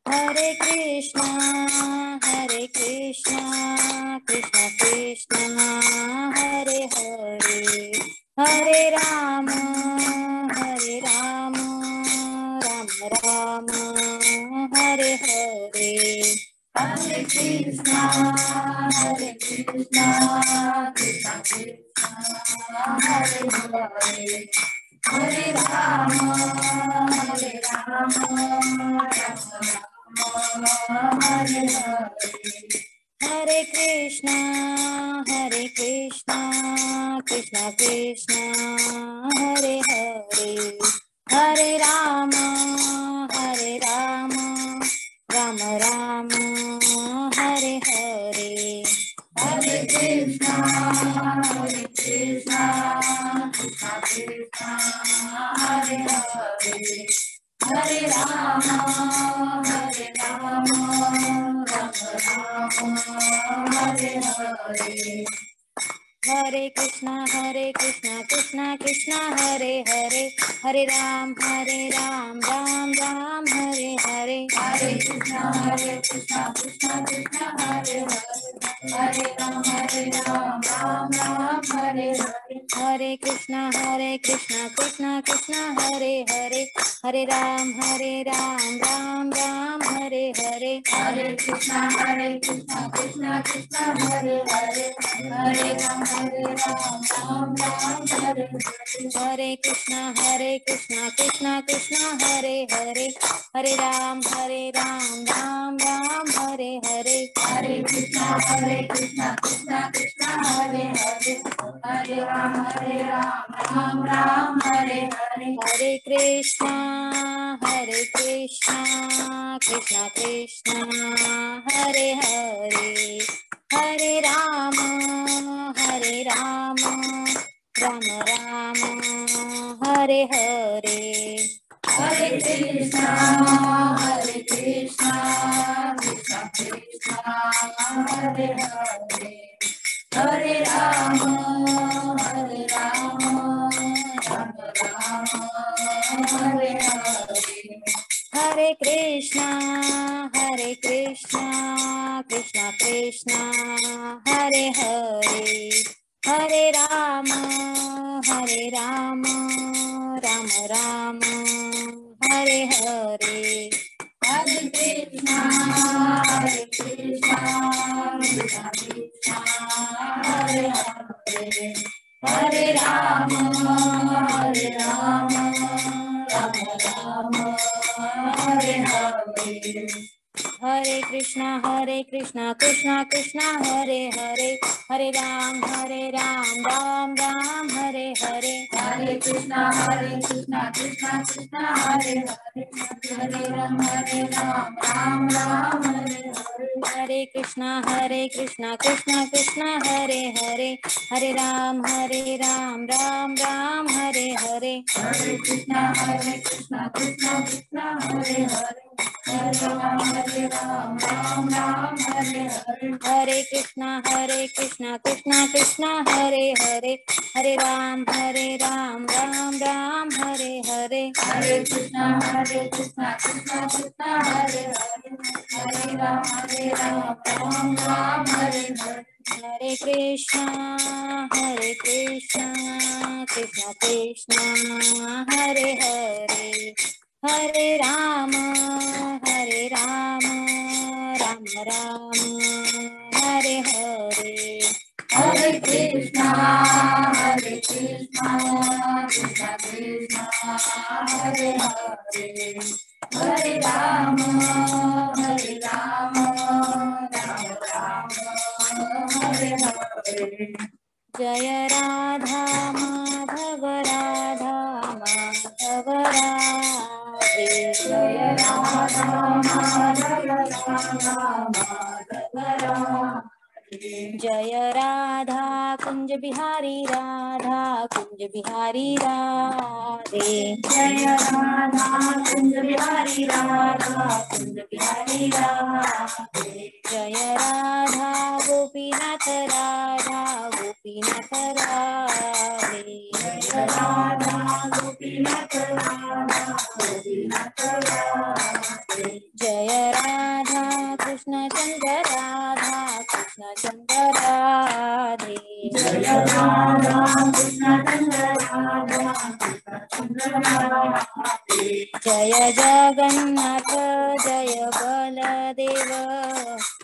Hare Krishna, Krishna Krishna, Hare Hare, Hare Rama, Rama Rama, Hare Hare. Hare Krishna, Krishna Krishna, Hare Hare, Hare Rama, Hare Hare. Hare Krishna, Krishna Krishna, Hare Hare, Hare Rama, Rama Rama, Hare Hare. Hare Krishna, Krishna Krishna, Hare Hare, Hare Rama, Rama Rama, Hare Hare. Hare Krishna, Krishna Krishna, Hare Hare, Hare Ram, Ram Ram, Hare Hare. Hare Krishna, Krishna Krishna, Hare Hare, Hare Ram, Ram Ram, Hare Hare. Hare Krishna, Krishna Krishna, Hare Hare, Hare Ram, Ram Ram, Hare Hare. Hare Krishna, Krishna Krishna, Hare Hare, Hare Ram, Ram Ram, Hare Hare. Hare Krishna, Krishna Krishna, Hare Hare, Hare Ram, Ram Ram, Hare Hare. Hare Krishna, Krishna Krishna, Hare Hare, Hare Ram, Ram Ram, Hare Hare. Hare Krishna, Krishna Krishna, Hare Hare, Hare Rama, Rama Rama, Hare Hare. Hare Krishna, Krishna Krishna, Hare Hare, Hare Rama, Rama Rama, Hare Hare. Hare Krishna, Krishna Krishna, Hare Hare, Hare Rama, Rama Rama, Hare Hare. Hare Krishna, Krishna Krishna, Hare Hare, Hare Rama, Rama Rama, Hare Hare. Hare Krishna, Krishna Krishna, Hare Hare, Hare Ram, Ram Ram, Hare Hare. Hare Krishna, Krishna Krishna, Hare Hare, Hare Ram, Ram Ram, Hare Hare. Hare Krishna, Krishna Krishna, Hare Hare, Hare Ram, Ram Ram, Hare Hare. Hare Krishna, Krishna Krishna, Hare Hare, Hare Ram, Ram Ram, Hare Hare. Hare Krishna, Krishna Krishna, Hare Hare, Hare Ram, Ram Ram, Hare Hare. Hare Krishna, Krishna Krishna, Hare Hare, Hare Ram, Ram Ram, Hare Hare. Hare Krishna, Krishna Krishna, Hare Hare, Hare Rama, Rama Rama, Hare Hare. Hare Krishna, Krishna Krishna, Hare Hare, Hare Rama, Rama Rama, Hare Hare. Jaya Radha Madhav, Radha Madhav Radhe. Jaya Radha Madhav, Radha Madhav Radhe. जय राधा कुंज बिहारी राधा कुंज बिहारी राधे। जय राधा कुंज बिहारी राधा कुंज बिहारी राधे। जय राधा गोपीनाथ राधा गोपीनाथ राधे। जय राधा गोपीनाथ राधा गोपीनाथ राधे। जय राधा कृष्ण चंद्र राधा कृष्ण चंद्र राधे। जय राधा कृष्ण चंद्र राधा कृष्ण चंद्र राधे। जय जगन्नाथ जय बलदेव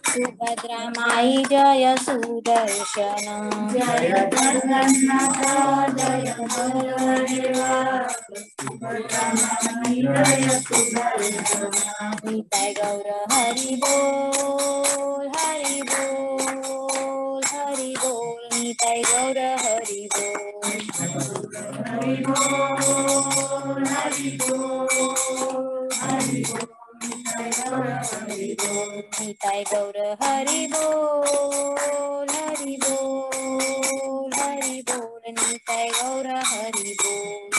सुभद्रा माई जय सुदर्शन। जय जगन्नाथ जय बलदेव सुभद्रा माई जय सुदर्शन। निताय गौर हरि बोल हरि बोल हरि बोल। निताय गौर हरि बोल हरि बोल हरि बोल हरि बोल। निताय गौर हरि बोल हरि बोल हरि बोल। निताय गौर हरि बोल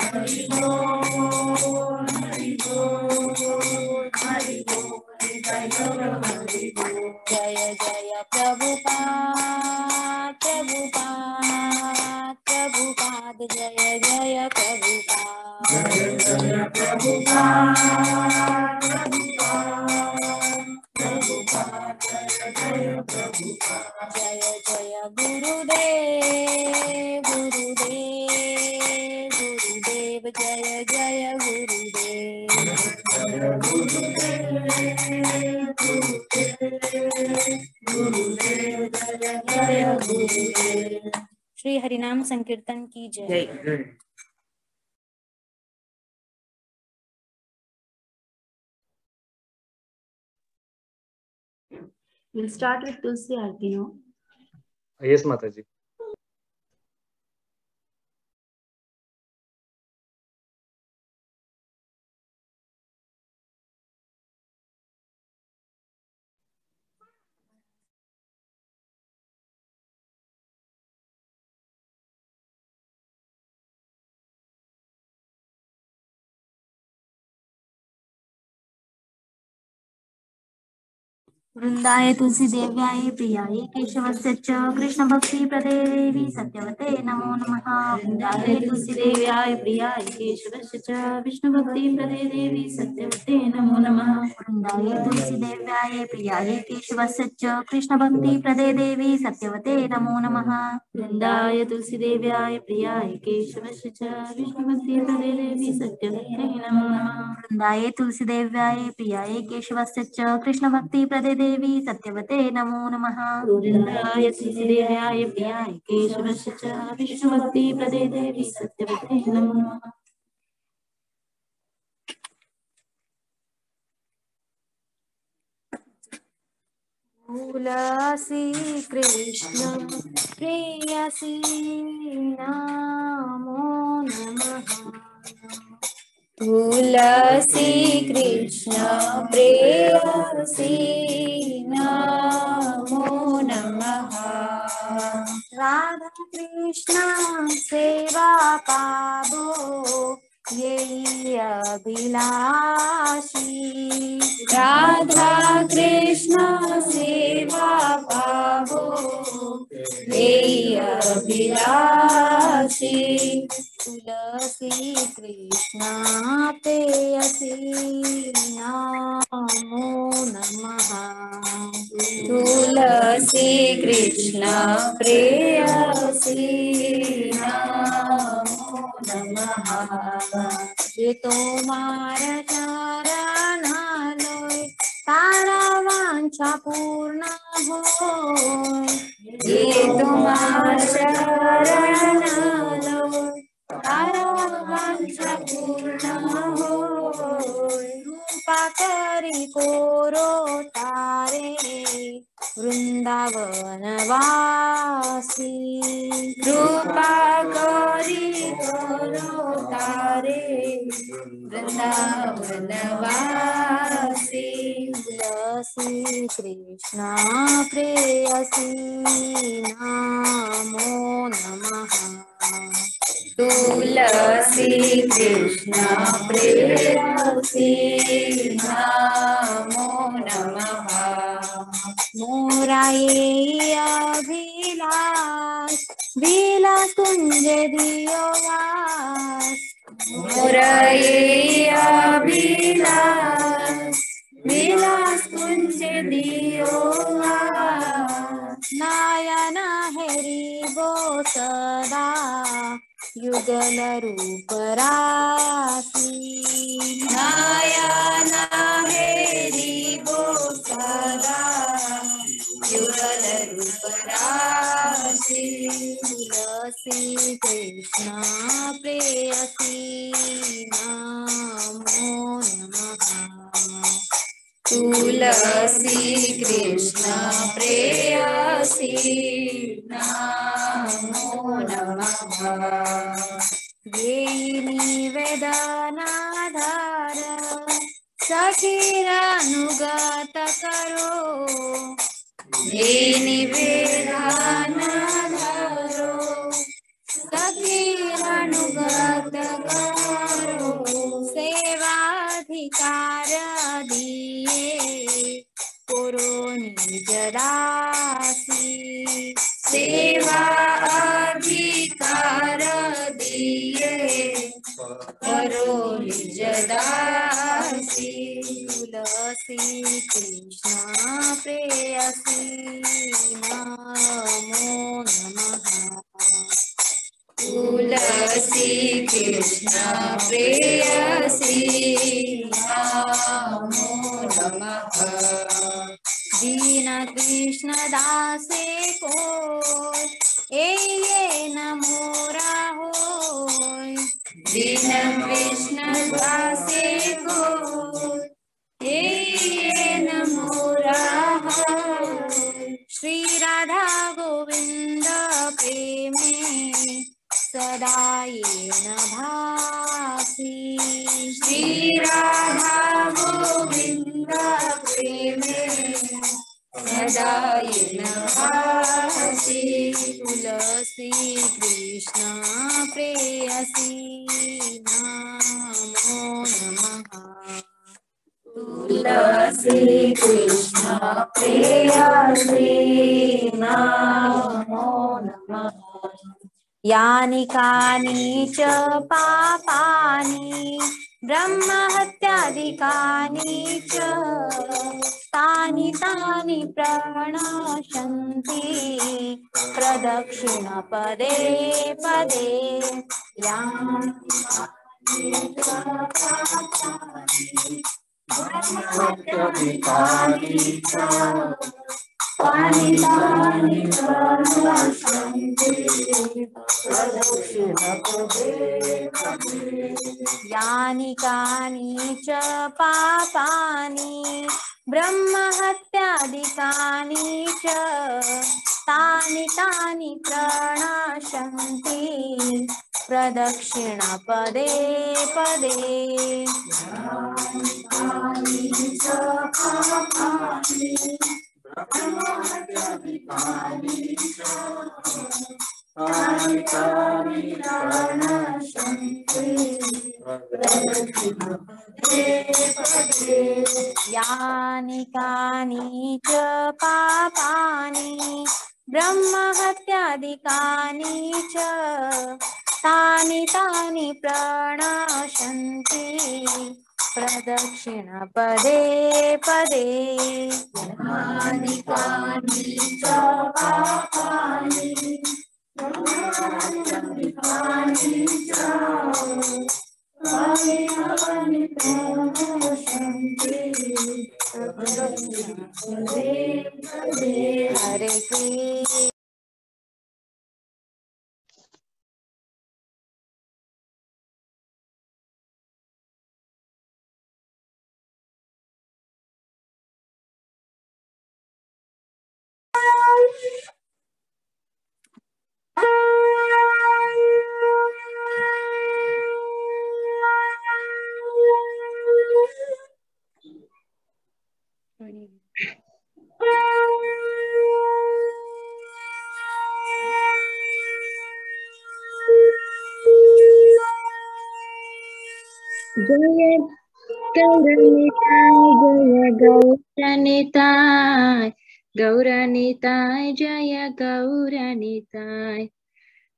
हरि बोल हरि बोल हरि बोल। निताय गौर हरि बोल। जय जय प्रभुपाद प्रभुपाद प्रभुपाद जय जय प्रभुपाद। जय जय प्रभुपाद प्रभुपाद जय प्रभुपाद। जय जय गुरुदेव गुरुदेव गुरुदेव जय जय गुरुदेव। जय गुरुदेव जय जय गुरुदेव। श्री हरिनाम संकीर्तन की जय। We'll start with Tulsi Aarti now. Yes, Mataji. वृंदाय तुलसी देव्याय प्रियाय केशवस्य च कृष्ण भक्ति प्रदे देवी सत्यवते नमो नमः। वृंदाय तुलसी देव्याय प्रियाय केशवस्य च विष्णु भक्ति प्रदे देवी सत्यवते नमो नमः। वृंदाय तुलसी देव्याय प्रियाय केशवस्य च कृष्ण भक्ति प्रदे देवी सत्यवते नमो नमः। वृंदाय तुलसी देव्याय प्रियाय केशवस्य च विष्णु भक्ति प्रदे देवी सत्यवते नमो नमः। वृंदाय तुलसी देव्याय प्रियाय केशवस्य च कृष्ण भक्ति प्रदे देवी सत्यवते नमो नमः। वृंदाय तुलसी देव्याय प्रियाय केशवस्य च विष्णु भक्ति प्रदे देवी सत्यवते नमो नमः। तुलसी कृष्ण प्रेयसी नमो नमः। तुलसी कृष्ण प्रेयसी नमो नमः। राधा कृष्ण सेवा पावो ये अभिलाषी। राधा कृष्ण सेवा पावो ये अभिलाषी। तुलसी कृष्ण प्रेयसी नमो नमः। तुलसी कृष्ण प्रेयसी नमो नमः। ये तोमार चरण लोय तारा वांछा पूर्ण होय। ये तुम्हार चरण लोय तारा वांछा पूर्ण होय। रूपा करी कोरो तारे वृंदावन वासी। रूपा करी कोरो तारे वृंदावन वासी। तुलसी कृष्ण प्रेयसी नमो नमः। तुलसी कृष्ण प्रेयसी नमो नमः। मोराये अभिलाष विलास कुंज दियो वास। मोराये अभिलाष विलास कुंज दियो वास। नयन हरि बो सदा युगल रूप राशि। नयन हरि बो सदा युगल रूप राशि। तुलसी कृष्ण प्रेयसी नमो नमः। तुलसी कृष्ण प्रेयसी नमो नमः। ये निवेदनाधार सखीरानुगत करो। ये निवेदनाधारो सखीरानुगत करो। सेवाधिकार दिए पुरो निज दासी। सेवा अधिकार दिए करो निज दासी। तुलसी कृष्ण प्रेयसी नमो नमः। तुलसी कृष्ण प्रेयसी नमो नमः। दीन कृष्ण दासे को ये नमो राहोय। दीन कृष्ण दासे को ये नमो राहोय। श्री राधा गोविंद प्रेमे सदा ये न भासी। श्री राधा गोविंद प्रेमे सदा ये न भासी। तुलसी कृष्ण प्रेयसी नमो नमः। तुलसी कृष्ण प्रेयसी नमो नमः। यानि कानि च पापानि ब्रह्महत्यादिकानि च तानि तानि प्रणश्यन्ति प्रदक्षिण पदे पदे। यानि कानि च पापानि ब्रह्महत्यादिकानि च तानि तानि प्रणश्यन्ति प्रदक्षिण पदे पदे। यानि कानि च पापानि ब्रह्महत्यादिकानि च तानि तानि प्रणश्यन्ति प्रदक्षिण पदे पदे। यानि कानि च पापानि ब्रह्महत्यादिकानि च तानि तानि प्रणश्यन्ति प्रदक्षिण पदे पदे। यानि कानि च पापानि ब्रह्महत्यादिकानि च तानि तानि प्रणश्यन्ति प्रदक्षिण पदे पदे। यानि कानि च पापानि ब्रह्महत्यादिकानि च तानि तानि प्रणश्यन्ति प्रदक्षिण पदे पदे। हरे कृष्ण। जय गौरनिताय जय गौरनिताय गौरनिताय जय गौरनिताय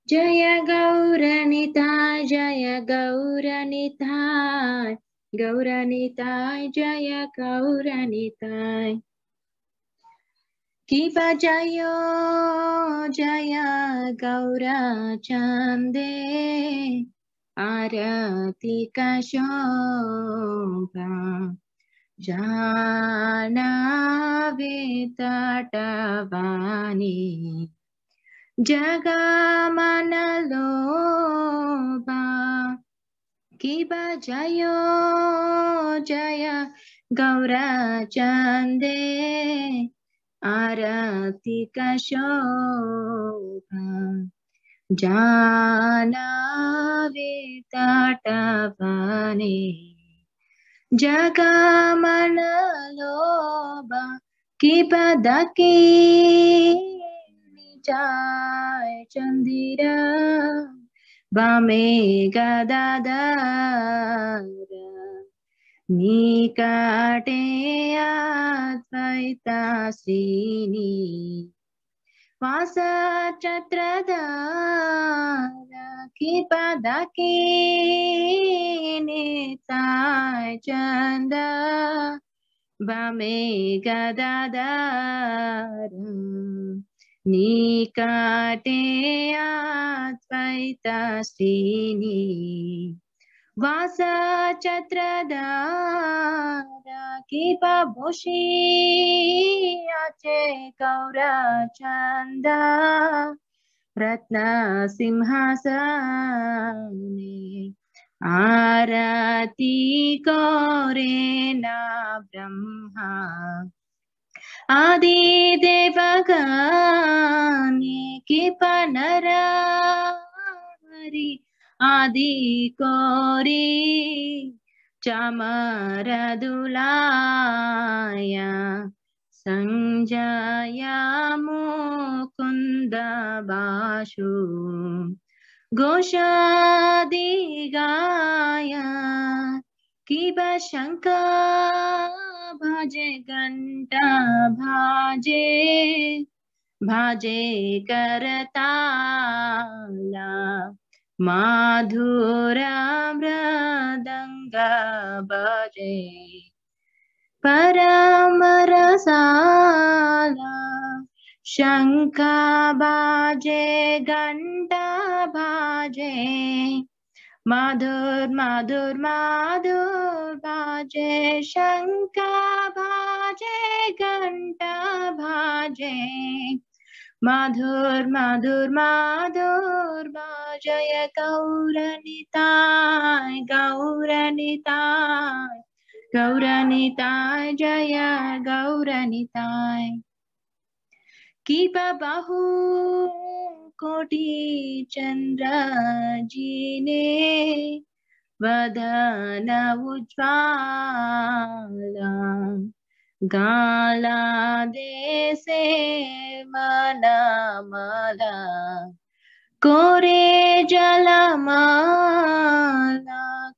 जय गौरनिताय जय गौरनिताय गौरनिताय जय गौरनिताय की बजायो जय गौरचंदे आरती का शोभा जानावे तटवानी जगमनलोभा की बजायो जय गौरचंदे आरती का शोभा जानावे तटवानी जगमनलोभा की पदकी निचाय चंदिरा बामे गदाधर निकटे अद्वैता श्रीनी वास चत्रधार की पदकी निताय चंद बामे गदाधर निकटे अद्वैता श्रीनी वास चत्रधार की पभूषी आचे गौरचंद रत्न सिंहासने आरती गौरे न ब्रह्मा आदि देवगणे की पनरारी आदि कोरी चामर दुलाया संजया मुकुंद बाशु घोषादि गाया की बशंका भाजे घंटा भाजे भाजे करताला माधुरा मृदंग बजे परम रसाला शंख बाजे घंटा बाजे माधुर माधुर माधुर बाजे शंख बाजे घंटा बाजे माधुर माधुर माधुर बाजय गौरनिताय गौरनिताय गौरनिताय जय गौरनिताय की बाहु कोटि चंद्र जी ने वदन उज्ज्वला गाला देसे मनमला कोरे जलमाला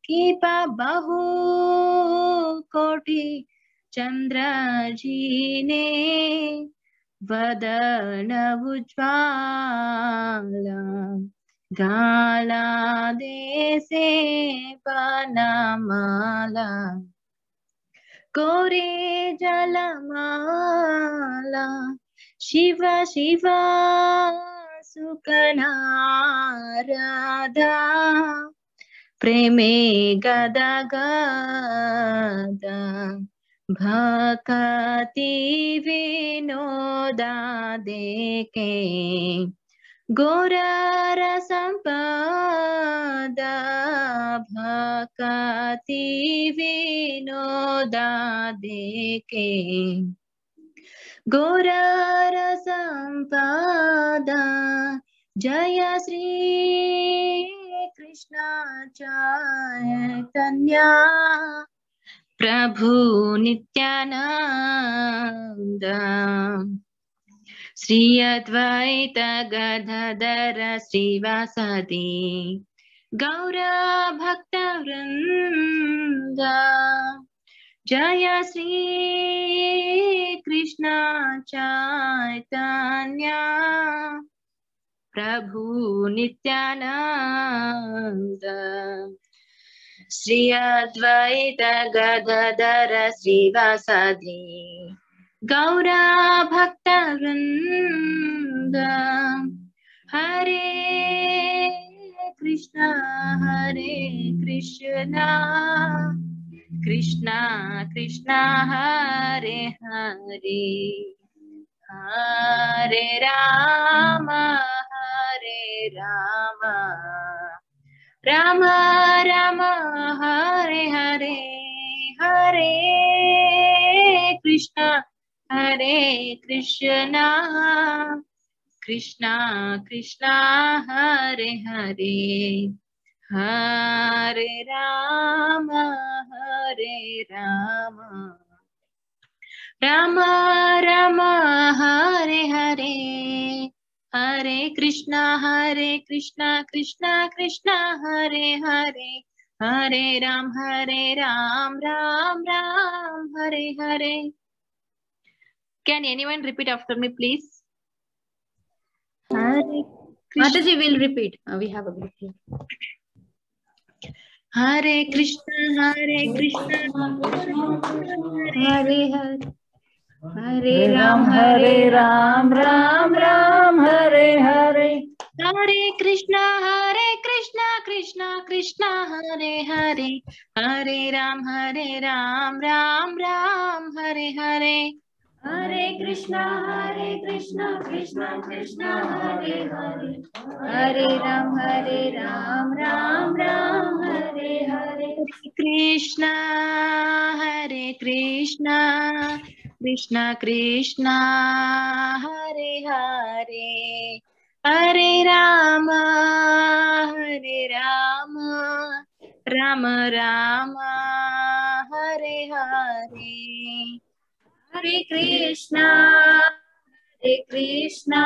की बहु कोटि चंद्र जी ने वदन उज्ज्वला गाला देसे बनमाला कोरे जलमाला शिव शिव सुकना राधा प्रेमे गदा गदा भक्ति विनोदा देके गौरार संपदा भक्ति विनोदा देके गौरार संपदा जय श्री कृष्ण चैतन्य प्रभु नित्यानंद श्री अद्वैत गदाधर श्रीवासदि गौरा भक्तवृंद जय श्री कृष्ण चैतन्य प्रभु नित्यानंद श्री अद्वैत गदाधर श्रीवासादि गौरा भक्तवृंद हरे Krishna Krishna Krishna Hare Hare Hare Ram Ram Ram Hare Hare Hare Krishna Krishna Krishna Hare Hare Hare Ram Ram Ram Hare Hare Hare Krishna Krishna Krishna Hare Hare Hare Ram Ram Ram Hare Hare. Can anyone repeat after me, please? Hare Krishna. Mataji will repeat. We have a group here. Hare Krishna Hare Hare. Hare Ram Ram Ram Hare Hare. Hare Krishna Krishna Krishna Hare Hare Hare Ram Ram Hare Hare. Hare Krishna Krishna Krishna Hare Hare. Hare Ram Ram Hare Hare. Krishna Krishna Krishna Hare Hare Hare Ram Ram Hare Hare. Hare Krishna Krishna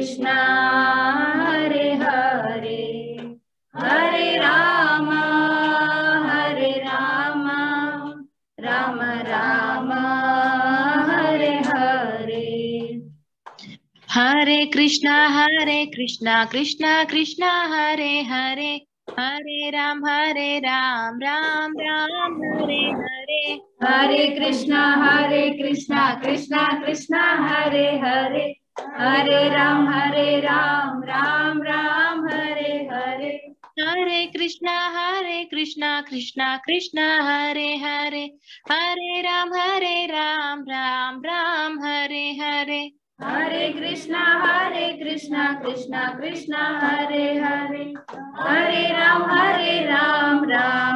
Krishna Hare Hare. Hare Rama Rama Hare Hare. Hare Krishna Krishna Krishna Hare Hare Hare Ram Ram Hare Hare. Hare Krishna Krishna Krishna Hare Hare. Hare Ram Ram Hare Hare. Hare Krishna Krishna Krishna Hare Hare Hare Ram Ram Hare Hare. Hare Krishna Krishna Krishna Hare Hare. Hare Ram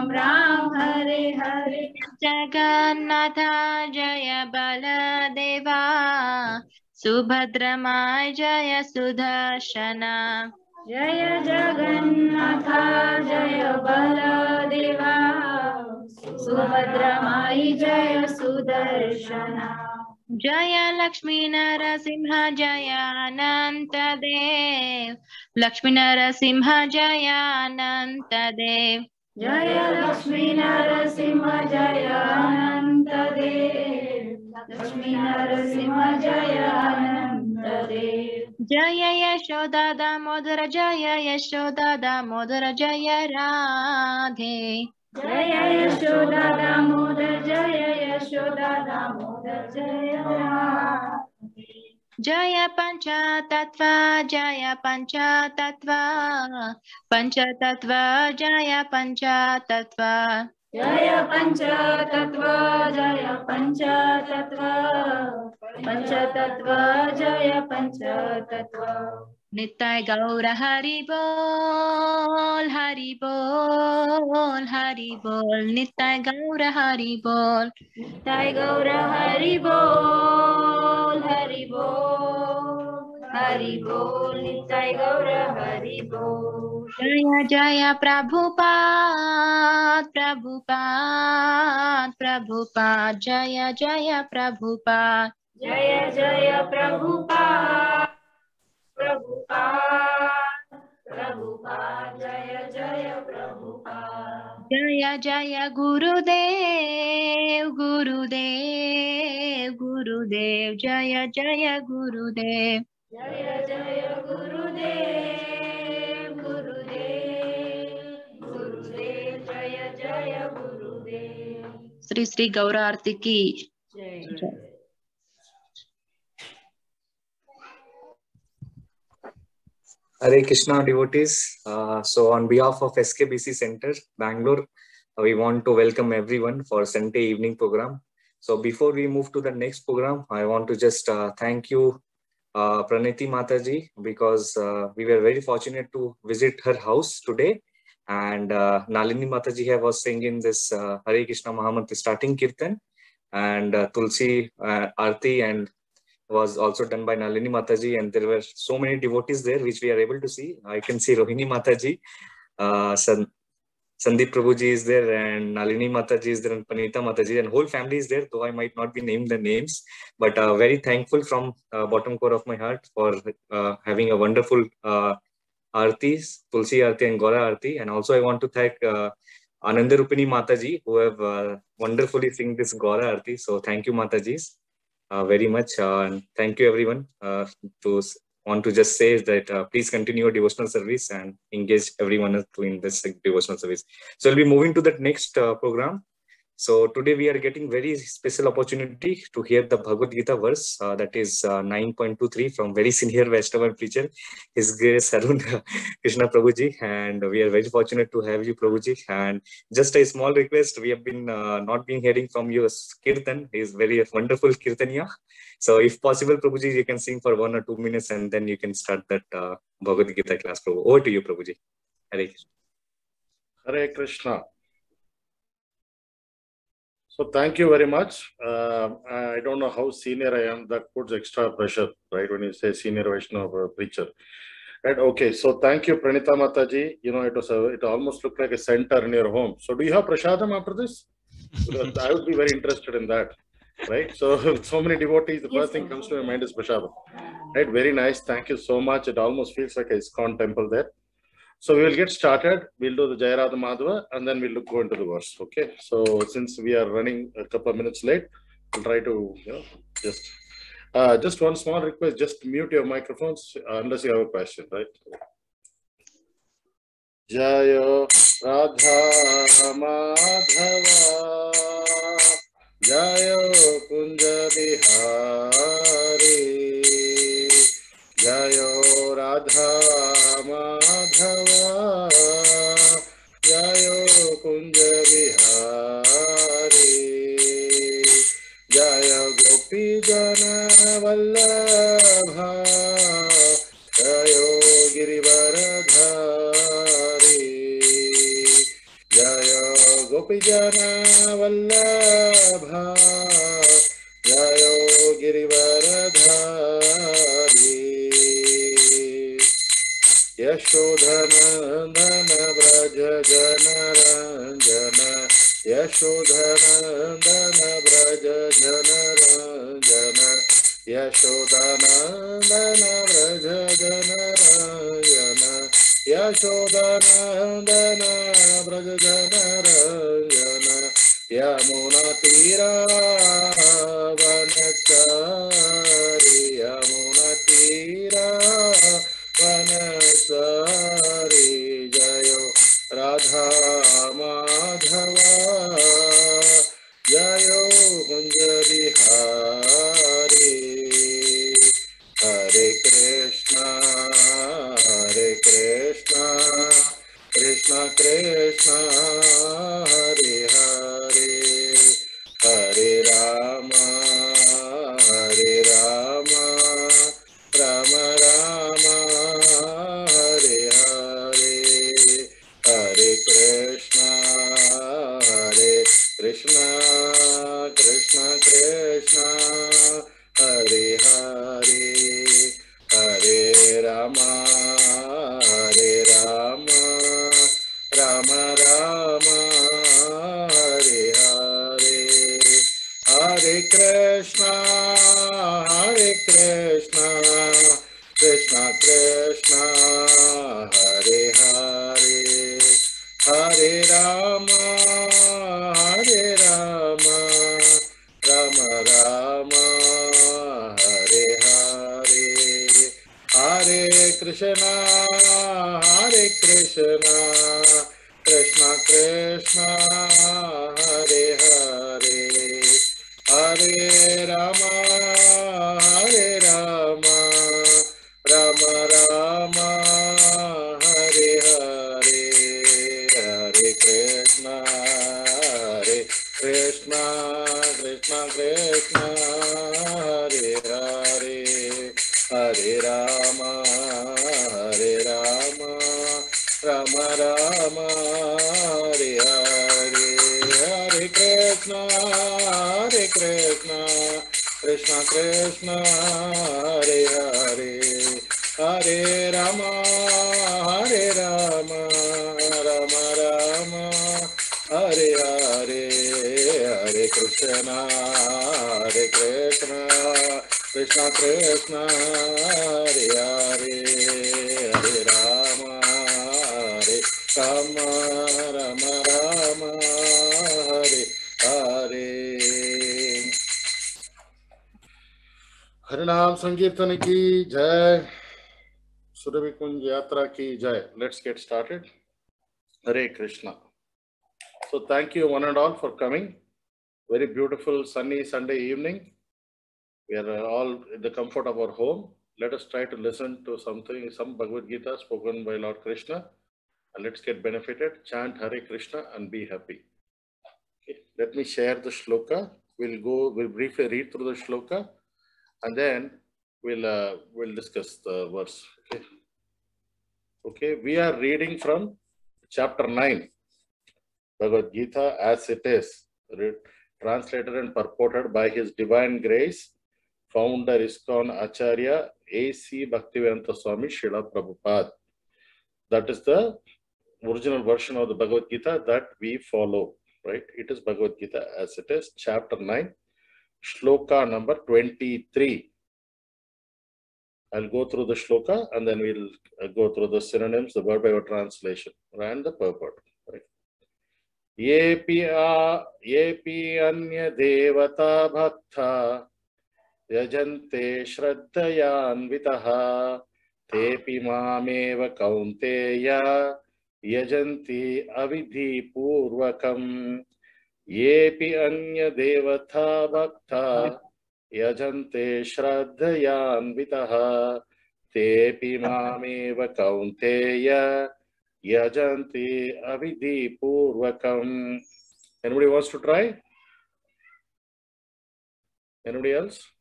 Ram Hare Hare. Jagannatha Jaya Baladeva Subhadramaya Jaya Sudarshana. Jaya Jagannatha Jaya Baladeva Subhadramaya Jaya Sudarshana. Jaya Lakshmi Narasimha Jaya Ananta Dev Lakshmi Narasimha Jaya Ananta Dev. Jaya Lakshmi Narasimha Jaya Ananta Dev Lakshmi Narasimha Jaya Ananta Dev. Jaya Yashoda Damodara Jaya Yashoda Damodara Jaya Radhe. Jaya Yashoda Damodar Jaya Yashoda Damodar Jaya Radhe. Jaya Pancha Tattva Jaya Pancha Tattva Pancha Tattva Jaya Pancha Tattva. Jaya Pancha Tattva Jaya Pancha Tattva Pancha Tattva Jaya Pancha Tattva. Nittai Gaura Hari Bol Hari Bol Hari Bol Nittai Gaura Hari Bol. Nittai Gaura Hari Bol Hari Bol Hari Bol Nittai Gaura Hari Bol. Jaya Jaya Prabhupada Prabhupada Prabhupada Jaya Jaya Prabhupada. Jaya Jaya Prabhupada Prabhupada Jaya Jaya Gurudev, Gurudev, Gurudev, Jaya Jaya Gurudev. Jaya Jaya Gurudev, Gurudev, Gurudev, Jaya Jaya Gurudev. Sri Sri Gaura Arti ki Jai. Jai. Hare Krishna devotees. So on behalf of SKBC Center, Bangalore, we want to welcome everyone for Sunday evening program. So before we move to the next program, I want to just thank you, Praniti Mataji, because we were very fortunate to visit her house today. And Nalini Mataji here was singing this Hare Krishna Mahamantra starting Kirtan, and Tulsi Aarti and was also done by Nalini Mataji, and there were so many devotees there which we are able to see. I can see Rohini Mataji, Sandeep Prabhuji is there, and Nalini Mataji is there, and Panita Mataji, and whole family is there, though I might not be named the names, but very thankful from bottom core of my heart for having a wonderful Aartis, Tulsi Aarti and Gora Aarti. And also I want to thank Anandarupini Mataji, who have wonderfully sing this Gora Aarti. So thank you, Matajis. Very much. And thank you, everyone. Want to just say that please continue your devotional service and engage everyone in this devotional service. So we'll be moving to the next program. So today we are getting very special opportunity to hear the Bhagavad Gita verse that is 9.23 from very senior Vaishnava preacher, His Grace Arun Krishna Prabhuji, and we are very fortunate to have you, Prabhuji. And just a small request, we have been not been hearing from you Kirtan. He is very wonderful Kirtaniya. So if possible, Prabhuji, you can sing for 1 or 2 minutes and then you can start that Bhagavad Gita class. Prabhu. Over to you, Prabhuji. Hare Krishna. Hare Krishna. So thank you very much. I don't know how senior I am. That puts extra pressure, right? When you say senior Vaishnava preacher. Right. Okay. So thank you, Pranita Mataji. You know, it almost looked like a center in your home. So do you have prasadam after this? Because I would be very interested in that. Right. So many devotees, the first thing comes to my mind is prasadam. Right. Very nice. Thank you so much. It almost feels like a ISKCON temple there. So we will get started. We'll do the Jaya Radha Madhava and then we'll go into the verse. Okay. So since we are running a couple of minutes late, we'll try to just one small request. Just mute your microphones unless you have a question, right? Jaya Radha Madhava Jaya Kunja Bihari Jaya Radha Madhava Jaya Kunja Bihari Jaya Gopi Jana Vallabha Jaya Girivaradhari Jaya Gopi Jana Vallabha Jaya Girivaradhari Yashodhanandana Braja Janaranjana Yashodhanandana Braja Janaranjana Yashodhanandana Braja Janaranjana Yashodhanandana Braja Janaranjana Yamuna Tira Vanachari Yamuna Tira Vanachari Jayo Radha Madhava Jayo Kunja Bihari Hare Krishna Krishna Krishna Hare Hare Hare Rama Rama Rama Hare Hare Hare Krishna Krishna Krishna Hare Hare Hare Rama Rama Rama Hare Hare Hare Krishna Krishna Krishna Hare Hare Hare Rama Krishna, Hare Krishna, Krishna Krishna, Hare Hare, Hare Rama, Hare Rama, Rama Rama, Hare Hare, Hare Krishna, Krishna Krishna Krishna, Hare Hare, Hare Rama, Hare Rama, Rama Rama, Hare Hare, Hare Krishna, Krishna Krishna, Hare Hare, Hare Rama, Rama Rama, Hare Hare, Hare Krishna, Krishna Krishna, Hare Hare, Hare Rama, Rama Rama, Hare Hare. Harinam Sankirtan ki jai, Surabhi Kunj Yatra ki jai. Let's get started. Hare Krishna. So thank you one and all for coming. Very beautiful sunny Sunday evening. We are all in the comfort of our home. Let us try to listen to some Bhagavad Gita spoken by Lord Krishna, and let's get benefited. Chant Hare Krishna and be happy. Okay. Let me share the shloka. We'll briefly read through the shloka, and then we'll discuss the verse. Okay. Okay. We are reading from chapter 9, Bhagavad Gita as it is, translated and purported by His Divine Grace, Founder ISKCON Acharya A.C. Bhaktivedanta Swami Srila Prabhupada. That is the original version of the Bhagavad Gita that we follow, right? It is Bhagavad Gita as it is, chapter 9, shloka number 23. I'll go through the shloka and then we'll go through the synonyms, the word by word translation, and the purport. Right? Yepi anya devata bhakta yajante shraddhayanvitaha tepi mameva kaunteya yajanti avidhi purvakam. Yepi anya devata bhakta yajante shraddhayanvitaha tepi mameva kaunteya yajanti avidhi purvakam. Anybody wants to try? Anybody else?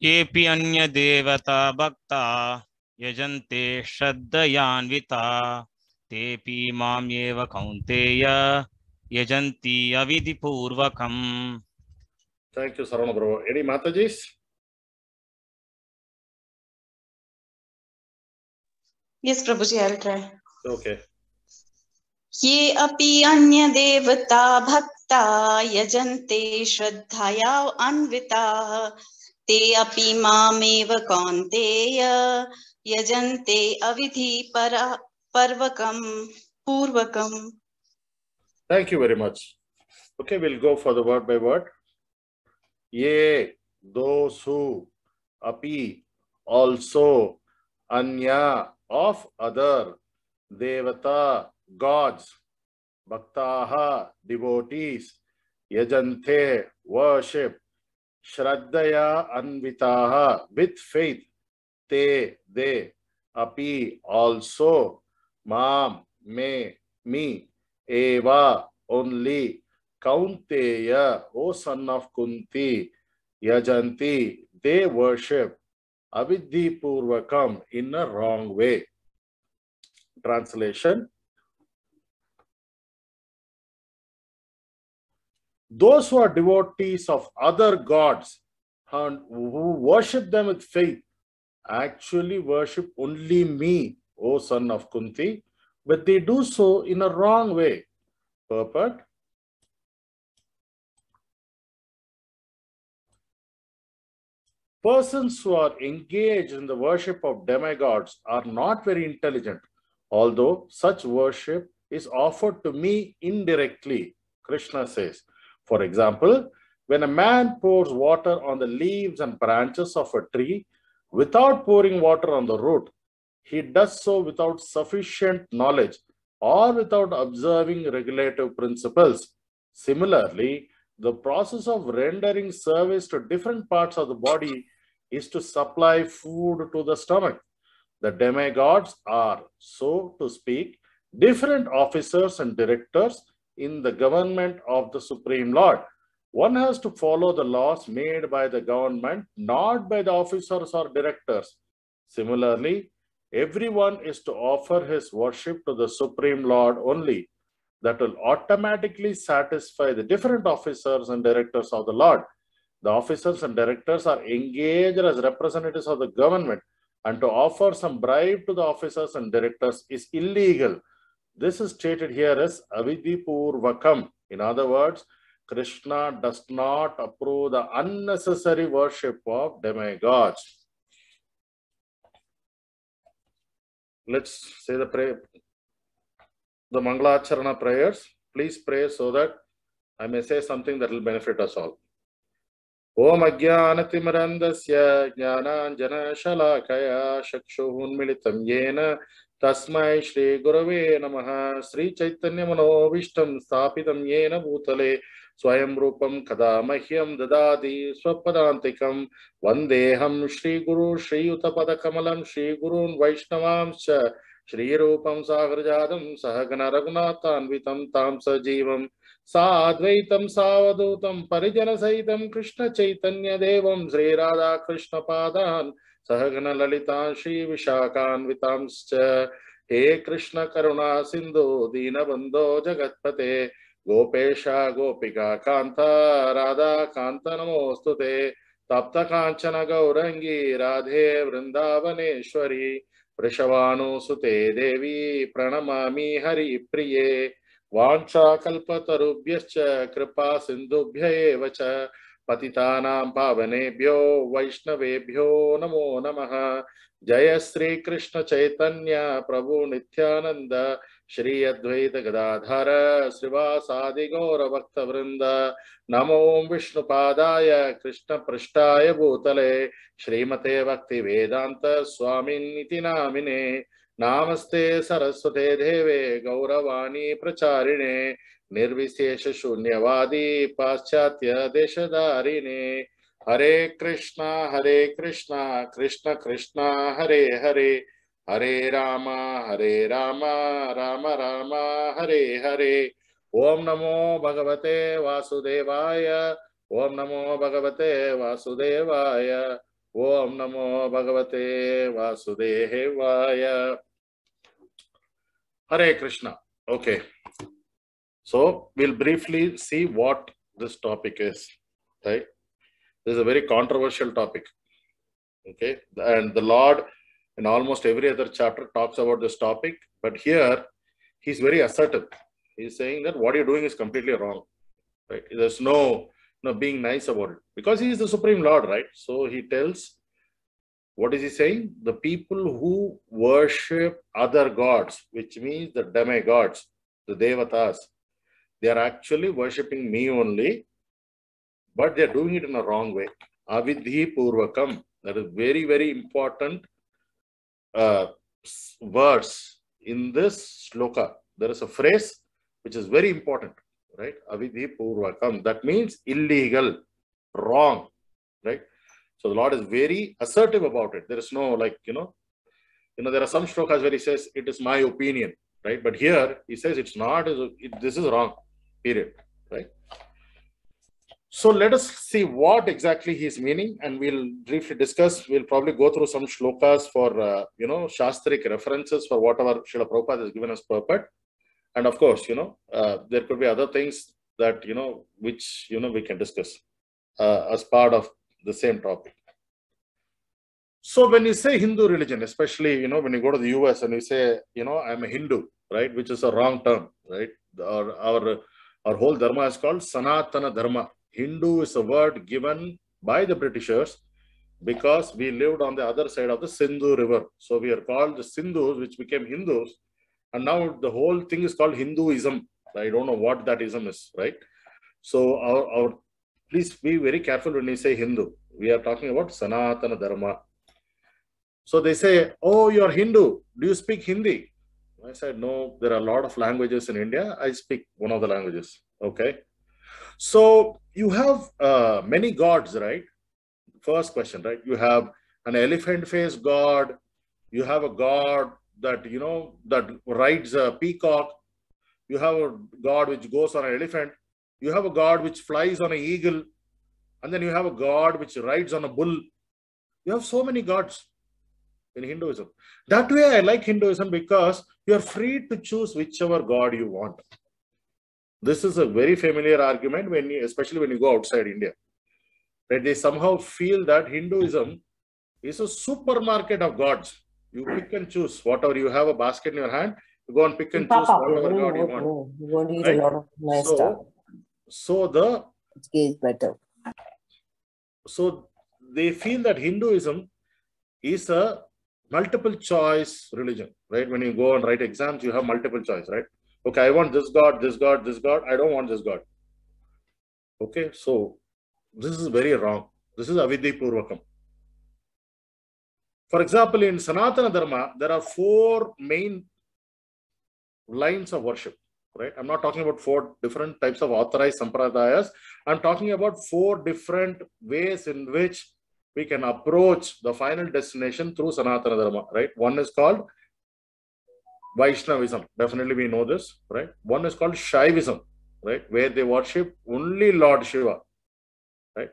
Yepi anya devata bhakta yajante shraddhayanvita tepi mamyeva kaunteya yajanti avidhi purvakam. Thank you, Sarana Prabhu. Any Matajis? Yes, Prabhuji, I'll try. Okay. Ye api anya devata bhakta yajante shraddhaya anvita te api mameva kaunteya yajante avidhi purvakam. Thank you very much. Okay, we'll go for the word by word. Ye, those who, api, also, anya, of other, devata, gods, bhaktaha, devotees, yajante, worship, shraddhaya anvitaha, with faith, te, they, api, also, mam, me, me, eva, only, kaunteya, O son of Kunti, yajanti, they worship, avidhi purvakam, in a wrong way. Translation. Those who are devotees of other gods and who worship them with faith actually worship only me, O son of Kunti, but they do so in a wrong way. Purport. Persons who are engaged in the worship of demigods are not very intelligent, although such worship is offered to me indirectly, Krishna says. For example, when a man pours water on the leaves and branches of a tree, without pouring water on the root, he does so without sufficient knowledge or without observing regulative principles. Similarly, the process of rendering service to different parts of the body is to supply food to the stomach. The demigods are, so to speak, different officers and directors in the government of the Supreme Lord. One has to follow the laws made by the government, not by the officers or directors. Similarly, everyone is to offer his worship to the Supreme Lord only. That will automatically satisfy the different officers and directors of the Lord. The officers and directors are engaged as representatives of the government, and to offer some bribe to the officers and directors is illegal. This is stated here as avidhipurvakam. In other words, Krishna does not approve the unnecessary worship of demigods. Let's say the prayer, the Mangalacharana prayers. Please pray so that I may say something that will benefit us all. Om Ajnanatimirandasya Jnananjana Shalakaya Chakshunmilitam Yena Tasmai Shri Gurave Namaha. Sri Chaitanya Manovishtam Sthapitam Yena Bhutale Swayam Rupam Kada Mahyam Dadadi Swapadantikam Vandeham Shri Guru Shri Utapada Kamalam Shri Gurun Vaishnavamscha Shri Rupam Sagarjadam Sahagana Raghunathanvitam Tam Sajivam Sadvaitam Savadutam Parijana Saitam Krishna Chaitanya Devam Sri Radha Krishna Padan Sahagana Lalitan Shri Vishakan Vitamscha. He Krishna Karuna Sindhu Dina Bandho Jagatpate Gopesha Gopika Kanta Radha Kanta Namostute Tapta Kanchana Gaurangi Radhe Vrindavaneshwari Vrishavanu Sute Devi Pranamami Hari Priye Vancha Kalpatarubhyascha Kripa Sindhubhya Evacha Patitanam Pavanebhyo Vaishnavebhyo Namo Namaha. Jaya Sri Krishna Chaitanya Prabhu Nityananda Shri Advaita Gadadhara Srivasadi Gaura Bhakta Vrinda. Namo Vishnu Padaya Krishna Prishtaya Bhutale Srimate Bhakti Vedanta Swamin Niti Namine. Namaste Saraswate Deve Gauravani Pracharine Nirvishesha Shunyavadi Paschatya Deshadarine. Hare Krishna Krishna Krishna Hare Hare Hare Rama Rama Rama Hare Hare. Om Namo Bhagavate Vasudevaya. Om Namo Bhagavate Vasudevaya. Om Namo Bhagavate Vasudevaya. Hare Krishna. Okay. So we'll briefly see what this topic is. Right? This is a very controversial topic. Okay. And the Lord in almost every other chapter talks about this topic. But here he's very assertive. He's saying that what you're doing is completely wrong. Right? There's no being nice about it. Because he is the Supreme Lord, right? So he tells, what is he saying? The people who worship other gods, which means the demigods, the devatas, they are actually worshipping me only, but they are doing it in a wrong way. Avidhi Purvakam. That is very, very important verse in this shloka. There is a phrase which is very important, right? Avidhi Purvakam. That means illegal, wrong, right? So the Lord is very assertive about it. There is no there are some shlokas where he says, it is my opinion, right? But here he says it's not, this is wrong, period, right? So let us see what exactly he is meaning, and we'll briefly discuss. We'll probably go through some shlokas for, Shastric references for whatever Srila Prabhupada has given us purport. And of course, there could be other things that, which, we can discuss as part of the same topic. So when you say Hindu religion, especially, when you go to the US and you say, I'm a Hindu, right, which is a wrong term, right? Our whole dharma is called Sanatana Dharma. Hindu is a word given by the Britishers because we lived on the other side of the Sindhu river. So we are called the Sindhus, which became Hindus. And now the whole thing is called Hinduism. I don't know what that ism is, right? So please be very careful when you say Hindu. We are talking about Sanatana Dharma. So they say, oh, you're Hindu. Do you speak Hindi? I said, no, there are a lot of languages in India. I speak one of the languages. Okay. So you have many gods, right? First question, right? You have an elephant-faced god. You have a god that, that rides a peacock. You have a god which goes on an elephant. You have a god which flies on an eagle. And then you have a god which rides on a bull. You have so many gods in Hinduism. That way I like Hinduism because you are free to choose whichever god you want. This is a very familiar argument, especially when you go outside India. Right? They somehow feel that Hinduism is a supermarket of gods. You pick and choose whatever you have a basket in your hand. You go and pick and choose whatever god you want. You want to eat Right? a lot of nice stuff. It's better. So they feel that Hinduism is a multiple choice religion, right? When you go and write exams, you have multiple choice, right? Okay, I want this god, this god, this god. I don't want this god. Okay, so this is very wrong. This is avidhi purvakam. For example, in Sanatana Dharma, there are 4 main lines of worship, right? I'm not talking about 4 different types of authorized sampradayas. I'm talking about 4 different ways in which we can approach the final destination through Sanatana Dharma, right? One is called Vaishnavism. Definitely we know this, right? One is called Shaivism, right? Where they worship only Lord Shiva, right?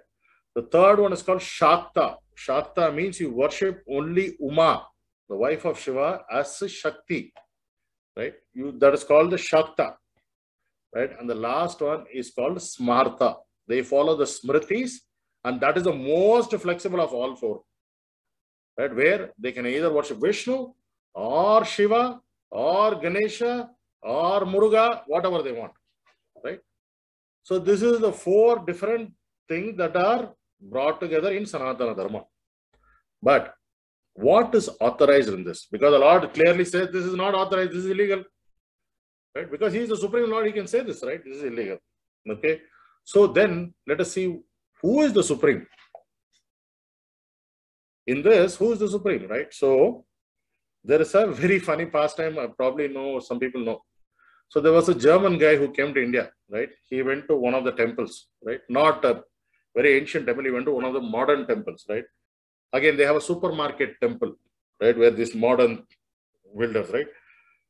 The third one is called Shakta. Shakta means you worship only Uma, the wife of Shiva, as a Shakti, right? That is called the Shakta, right? And the last one is called Smarta. They follow the Smritis, and that is the most flexible of all 4, right? Where they can either worship Vishnu or Shiva or Ganesha or Muruga, whatever they want, right? So this is the 4 different things that are brought together in Sanatana Dharma. But what is authorized in this? Because the Lord clearly says this is not authorized, this is illegal, right? Because He is the Supreme Lord, He can say this, right? This is illegal. Okay. So then let us see who is the Supreme. In this, who is the Supreme, right? So there is a very funny pastime, I probably know, some people know. So there was a German guy who came to India, right? He went to one of the temples, right? Not a very ancient temple, he went to one of the modern temples, right? Again, they have a supermarket temple, right? Where these modern builders, right?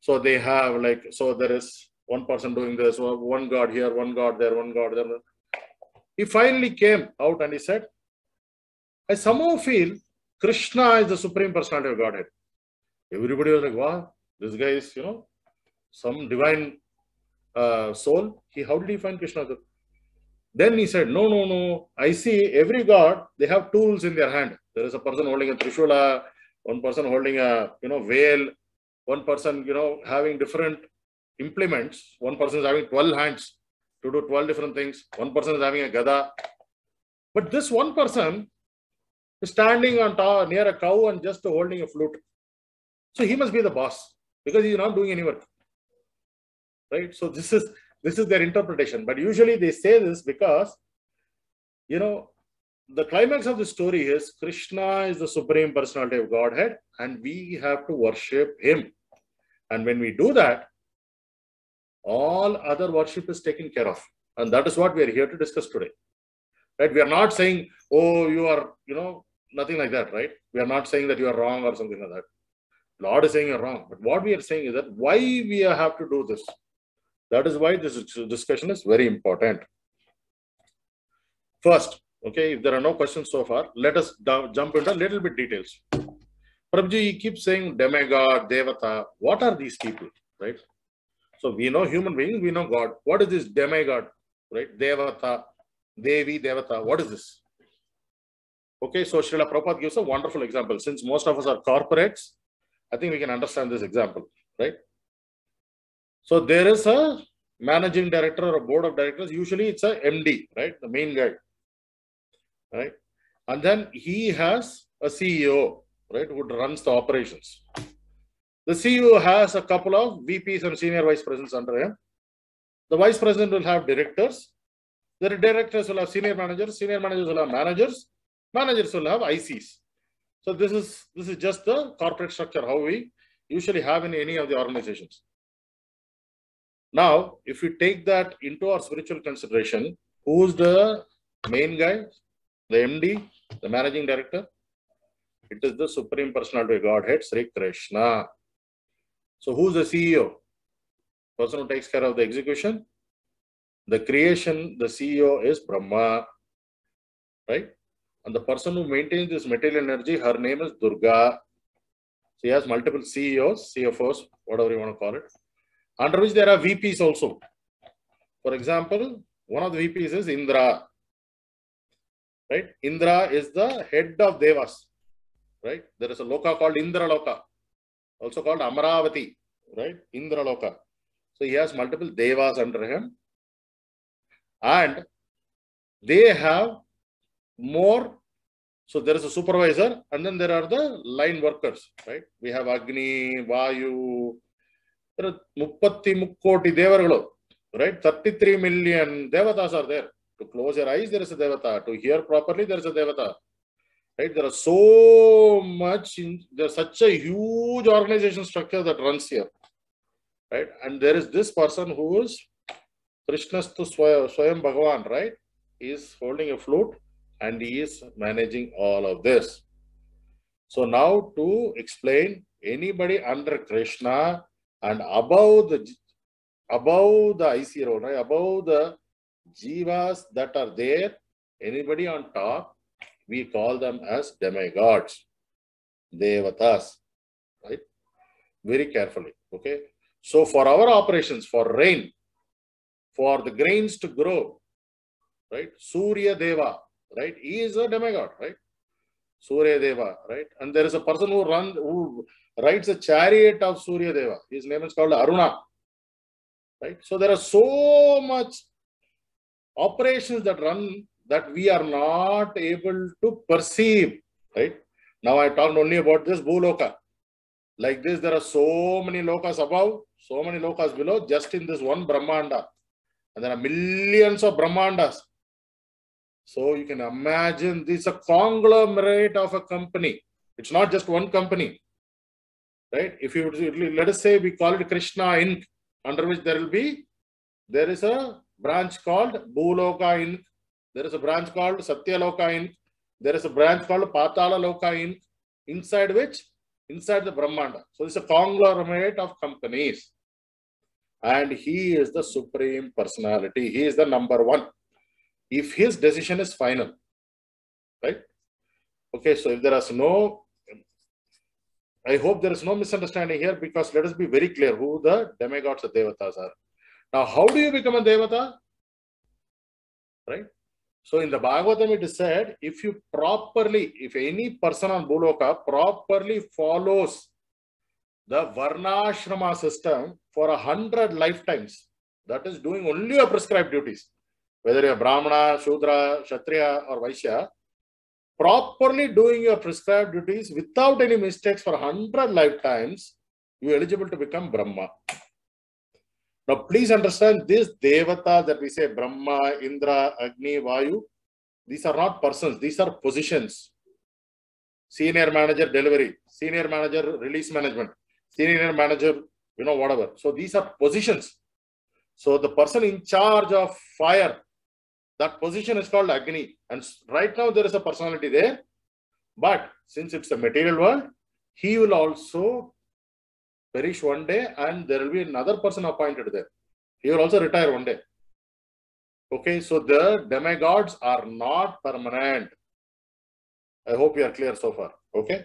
So they have so there is one person doing this, one god here, one god there, one god there. He finally came out and he said, I somehow feel Krishna is the Supreme Personality of Godhead. Everybody was like, wow, this guy is, some divine soul. How did he find Krishna? Then he said, no. I see every god, they have tools in their hand. There is a person holding a trishula, one person holding a, veil, one person, having different implements. One person is having 12 hands to do 12 different things. One person is having a gada. But this one person is standing on top near a cow and just holding a flute. So he must be the boss because he is not doing any work, right? So this is their interpretation. But usually they say this because, the climax of the story is Krishna is the Supreme Personality of Godhead and we have to worship Him. And when we do that, all other worship is taken care of. And that is what we are here to discuss today, right? We are not saying, oh, you are, nothing like that, right? We are not saying that you are wrong or something like that. Lord is saying you're wrong. But what we are saying is that why we have to do this. That is why this discussion is very important. First, okay, if there are no questions so far, let us jump into a little bit details. Prabhuji, you keep saying demigod, devata. What are these people, right? So we know human beings, we know God. What is this demigod, right? Devata, Devi, Devata. What is this? Okay, so Srila Prabhupada gives a wonderful example. Since most of us are corporates, I think we can understand this example, right? So there is a managing director or a board of directors. Usually it's a MD, right? The main guy, right? And then he has a CEO, right? Who runs the operations. The CEO has a couple of VPs and senior vice presidents under him. The vice president will have directors. The directors will have senior managers will have managers will have ICs. So this is just the corporate structure, how we usually have in any of the organizations. Now, if we take that into our spiritual consideration, who's the main guy? The MD, the managing director? It is the Supreme Personality of Godhead, Sri Krishna. So who's the CEO? Person who takes care of the execution? The creation, the CEO is Brahma, right? And the person who maintains this material energy, her name is Durga. She has multiple CEOs, CFOs, whatever you want to call it, under which there are VPs also. For example, one of the VPs is Indra, right? Indra is the head of Devas, right? There is a loka called Indra Loka, also called Amaravati, right? Indra Loka. So he has multiple Devas under him, and they have more. So there is a supervisor, and then there are the line workers, right? We have Agni, Vayu, there are 33 koti devargalu, right? 33 million devatas are there. To close your eyes, there is a devata. To hear properly, there is a devata. Right? There are so much, there's such a huge organization structure that runs here. Right? And there is this person who is Krishnastu Swayam Bhagavan, right? He is holding a flute and he is managing all of this. So now to explain, anybody under Krishna and above the IC road, right? Above the jivas that are there, anybody on top, we call them as demigods, devatas, right? Very carefully, okay? So for our operations, for rain, for the grains to grow, right? Surya Deva, right? He is a demigod, right? Surya Deva, right? And there is a person who rides a chariot of Surya Deva. His name is called Aruna, right? So there are so much operations that run that we are not able to perceive, right? Now I talked only about this Bhuloka. Like this, there are so many lokas above, so many lokas below, just in this one Brahmanda. And there are millions of Brahmandas. So you can imagine this is a conglomerate of a company. It's not just one company, right? If you let us say we call it Krishna Inc., under which there is a branch called Bhuloka Inc. There is a branch called Satyaloka Inc. There is a branch called Patala Loka Inc. Inside the Brahmanda. So it's a conglomerate of companies. And he is the Supreme Personality. He is the number one. If his decision is final, right? Okay, so if there is no, I hope there is no misunderstanding here, because let us be very clear who the demigods or devatas are. Now, how do you become a devata? Right? So in the Bhagavatam it is said, if any person on Bhuloka properly follows the Varnashrama system for 100 lifetimes, that is doing only your prescribed duties, whether you are Brahmana, Shudra, Kshatriya or Vaishya, properly doing your prescribed duties without any mistakes for 100 lifetimes, you are eligible to become Brahma. Now, please understand this Devata that we say Brahma, Indra, Agni, Vayu, these are not persons, these are positions. Senior manager delivery, senior manager release management, senior manager, whatever. So these are positions. So the person in charge of fire, that position is called Agni. And right now there is a personality there. But since it's a material world, he will also perish one day and there will be another person appointed there. He will also retire one day. Okay, so the demigods are not permanent. I hope you are clear so far. Okay,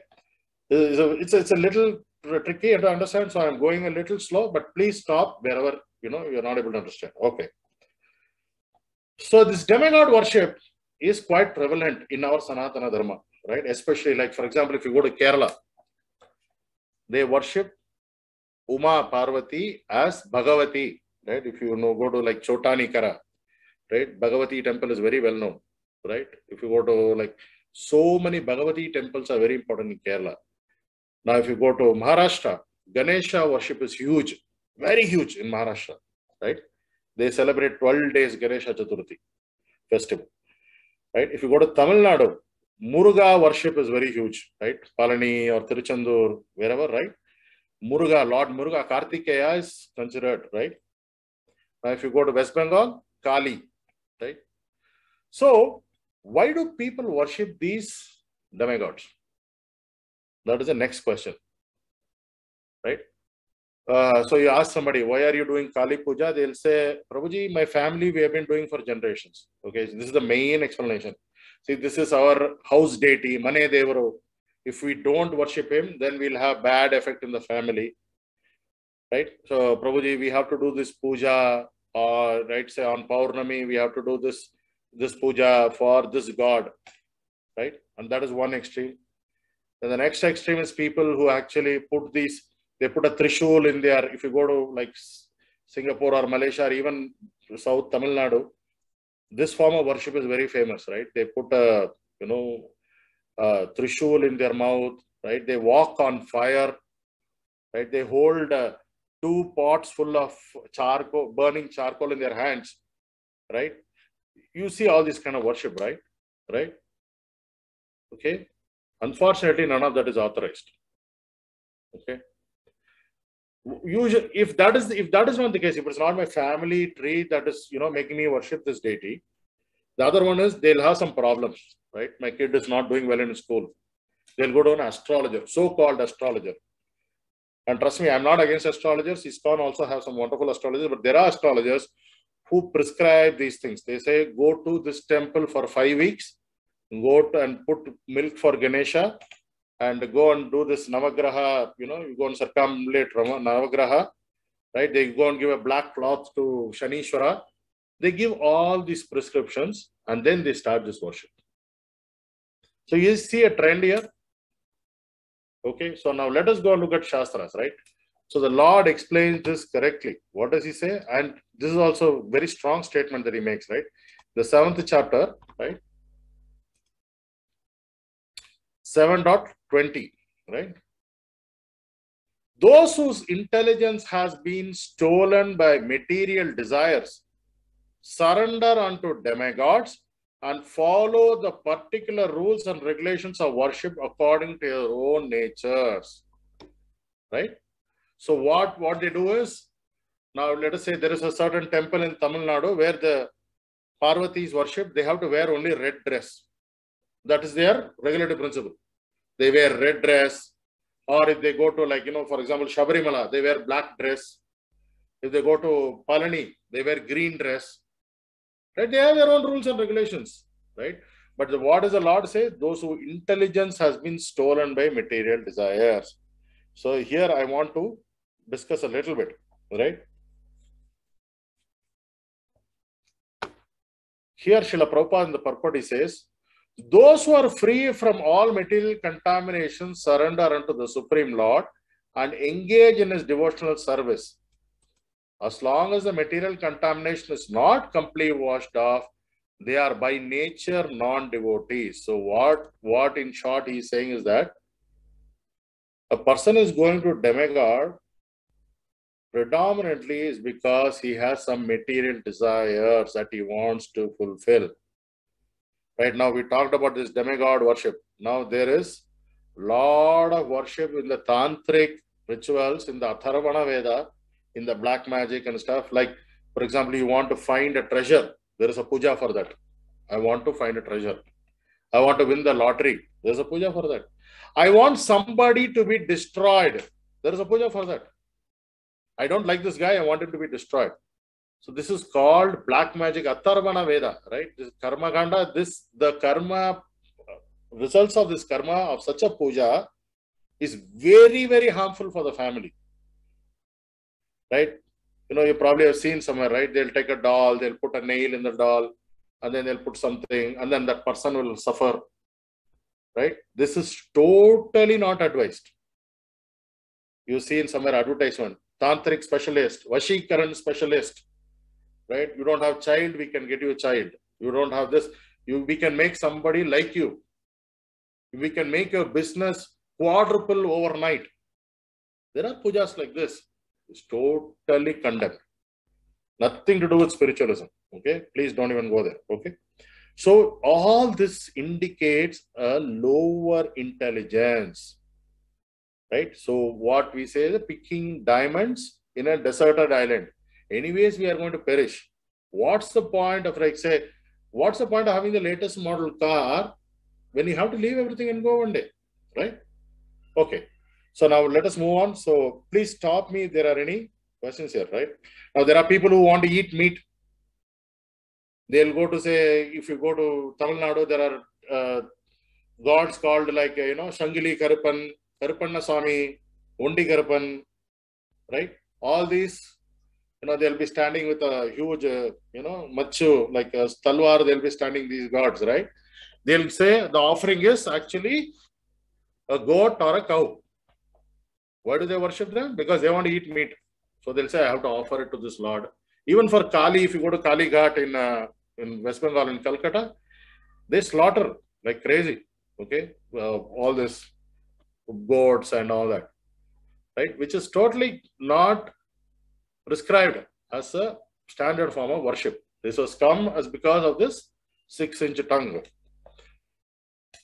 it's a little tricky to understand, so I'm going a little slow, but please stop wherever you're not able to understand. Okay. So this demigod worship is quite prevalent in our Sanatana Dharma, right? Especially like, for example, if you go to Kerala, they worship Uma Parvati as Bhagavati, right? If you go to like Chotanikara, right? Bhagavati temple is very well known, right? If you go to like so many Bhagavati temples are very important in Kerala. Now, if you go to Maharashtra, Ganesha worship is huge, very huge in Maharashtra, right? They celebrate 12 days Ganesha Chaturthi festival, right? If you go to Tamil Nadu, Muruga worship is very huge, right? Palani or Tiruchendur, wherever, right? Muruga, Lord Muruga, Kartikeya is considered, right? Now, if you go to West Bengal, Kali, right? So, why do people worship these demigods? That is the next question, right? So you ask somebody, why are you doing Kali Puja? They'll say, Prabhuji, my family, we have been doing for generations. Okay, so this is the main explanation. See, this is our house deity, Mane Devaru. If we don't worship him, then we'll have bad effect in the family, right? So, Prabhuji, we have to do this puja, right? Say on Paurnami, we have to do this puja for this god, right? And that is one extreme. And the next extreme is people who actually put these, they put a trishul in there. If you go to like Singapore or Malaysia or even South Tamil Nadu, this form of worship is very famous, right? They put a, trishul in their mouth, right? They walk on fire, right? They hold 2 pots full of charcoal, burning charcoal in their hands, right? You see all this kind of worship, right? Right? Okay. Unfortunately, none of that is authorized. Okay. Usually, if that is not the case, if it's not my family tree that is making me worship this deity, the other one is they'll have some problems, right? My kid is not doing well in school. They'll go to an astrologer, so-called astrologer. And trust me, I'm not against astrologers. ISKCON also have some wonderful astrologers, but there are astrologers who prescribe these things. They say, go to this temple for 5 weeks, go to and put milk for Ganesha, and go and do this Navagraha, you go and circumambulate Navagraha, right? They go and give a black cloth to Shanishwara. They give all these prescriptions and then they start this worship. So you see a trend here. Okay, so now let us go and look at Shastras, right? So the Lord explains this correctly. What does he say? And this is also a very strong statement that he makes, right? The 7th chapter, right? 7.20, right? Those whose intelligence has been stolen by material desires surrender unto demigods and follow the particular rules and regulations of worship according to your own natures, right? So what they do is, now let us say there is a certain temple in Tamil Nadu where the Parvati's worship, they have to wear only red dress. That is their regulative principle. They wear red dress, or if they go to for example, Shabarimala, they wear black dress. If they go to Palani, they wear green dress. Right? They have their own rules and regulations, right? But what does the Lord say? Those whose intelligence has been stolen by material desires. So here I want to discuss a little bit, right? Here Srila Prabhupada in the purport, he says, those who are free from all material contamination surrender unto the Supreme Lord and engage in his devotional service. As long as the material contamination is not completely washed off, they are by nature non-devotees. So what in short he is saying is that a person is going to demigod predominantly is because he has some material desires that he wants to fulfill. Right now we talked about this demigod worship. Now there is a lot of worship in the tantric rituals, in the Atharvana Veda, in the black magic and stuff. Like, for example, you want to find a treasure. There is a puja for that. I want to find a treasure. I want to win the lottery. There is a puja for that. I want somebody to be destroyed. There is a puja for that. I don't like this guy. I want him to be destroyed. So this is called black magic, Atharvana Veda, right? This karma kanda, the karma, results of this karma of such a puja is very, very harmful for the family. Right? You probably have seen somewhere, right? They'll take a doll, they'll put a nail in the doll, and then they'll put something, and then that person will suffer. Right? This is totally not advised. You see in somewhere advertisement, tantric specialist, Vashikaran specialist. Right? You don't have child, we can get you a child. You don't have this, we can make somebody like you. We can make your business quadruple overnight. There are pujas like this. It's totally condemned. Nothing to do with spiritualism. Okay? Please don't even go there. Okay? So all this indicates a lower intelligence, right? So what we say is picking diamonds in a deserted island. Anyways, we are going to perish. What's the point of, like, say, what's the point of having the latest model car when you have to leave everything and go one day, right? Okay. So now let us move on. So please stop me if there are any questions here, right? Now there are people who want to eat meat. They'll go to, say, if you go to Tamil Nadu, there are gods called like, Shangili Karuppan, Karupanna Swami, Undi Karuppan, right? All these, they'll be standing with a huge, machu, like a talwar, they'll be standing, these gods, right? They'll say the offering is actually a goat or a cow. Why do they worship them? Because they want to eat meat. So they'll say, I have to offer it to this Lord. Even for Kali, if you go to Kali Ghat in West Bengal, in Calcutta, they slaughter like crazy. Okay, all this goats and all that, right? Which is totally not prescribed as a standard form of worship. This was come as because of this 6-inch tongue.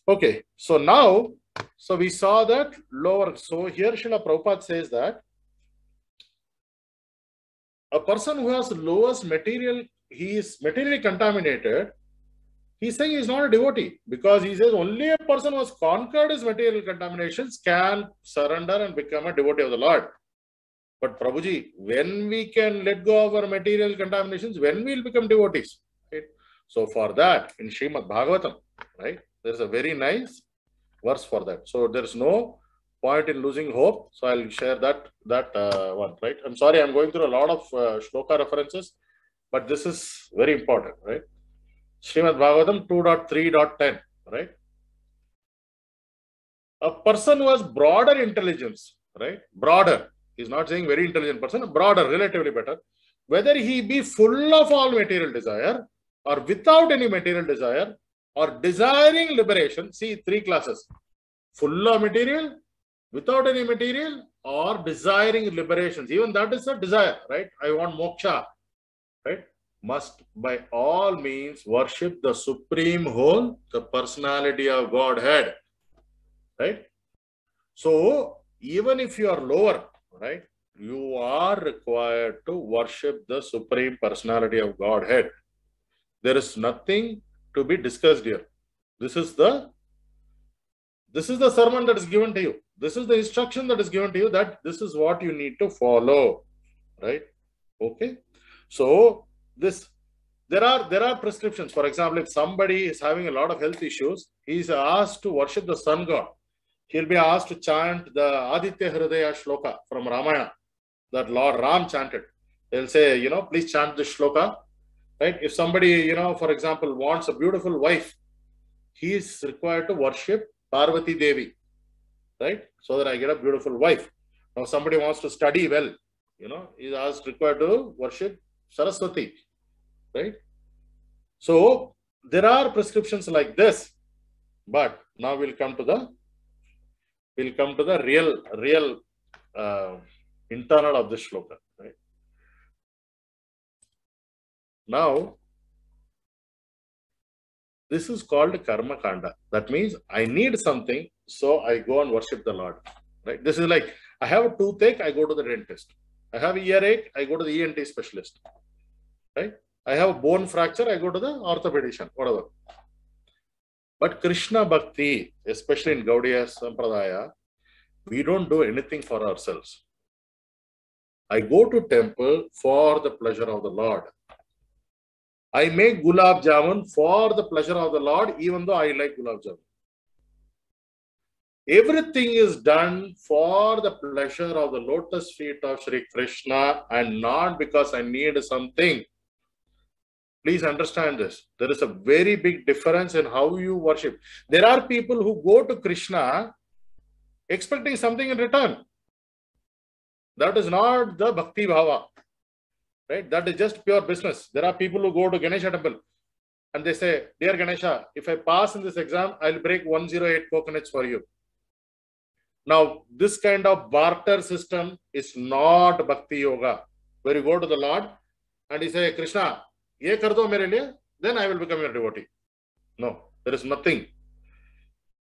Okay, so now, so we saw that lower. So here Srila Prabhupada says that a person who has lowest material, he is materially contaminated. He's saying he's not a devotee, because he says only a person who has conquered his material contaminations can surrender and become a devotee of the Lord. But Prabhuji, when we can let go of our material contaminations, when we will become devotees, right? So for that, in Srimad Bhagavatam, right, there's a very nice verse for that. So there's no point in losing hope. So I'll share that one, right? I'm sorry, I'm going through a lot of shloka references, but this is very important, right? Srimad Bhagavatam 2.3.10, right? A person who has broader intelligence, right? Broader. He's not saying very intelligent person, broader, relatively better. Whether he be full of all material desire or without any material desire or desiring liberation. See, 3 classes. Full of material, without any material, or desiring liberations. Even that is a desire, right? I want moksha, right? Must by all means worship the supreme whole, the personality of Godhead, right? So even if you are lower, right, you are required to worship the supreme personality of Godhead. There is nothing to be discussed here. This is the sermon that is given to you. This is the instruction that is given to you, that this is what you need to follow, right? Okay. So there are prescriptions. For example, if somebody is having a lot of health issues, he is asked to worship the sun god. He'll be asked to chant the Aditya Hridaya Shloka from Ramayana that Lord Ram chanted. They'll say, please chant this shloka, right? If somebody, for example, wants a beautiful wife, he is required to worship Parvati Devi, right? So that I get a beautiful wife. Now somebody wants to study well, is required to worship Saraswati, right? So there are prescriptions like this, but now we'll come to the real internal of this shloka, right? Now, this is called karma kanda. That means I need something, so I go and worship the Lord, right? This is like, I have a toothache, I go to the dentist. I have a earache, I go to the ENT specialist, right? I have a bone fracture, I go to the orthopedician, whatever. But Krishna Bhakti, especially in Gaudiya Sampradaya, we don't do anything for ourselves. I go to temple for the pleasure of the Lord. I make gulab jamun for the pleasure of the Lord, even though I like gulab jamun. Everything is done for the pleasure of the lotus feet of Sri Krishna and not because I need something. Please understand this. There is a very big difference in how you worship. There are people who go to Krishna expecting something in return. That is not the Bhakti Bhava, right? That is just pure business. There are people who go to Ganesha temple and they say, dear Ganesha, if I pass in this exam, I'll break 108 coconuts for you. Now, this kind of barter system is not Bhakti Yoga, where you go to the Lord and you say, Krishna, ye kar do mere liye, then I will become your devotee. No, there is nothing.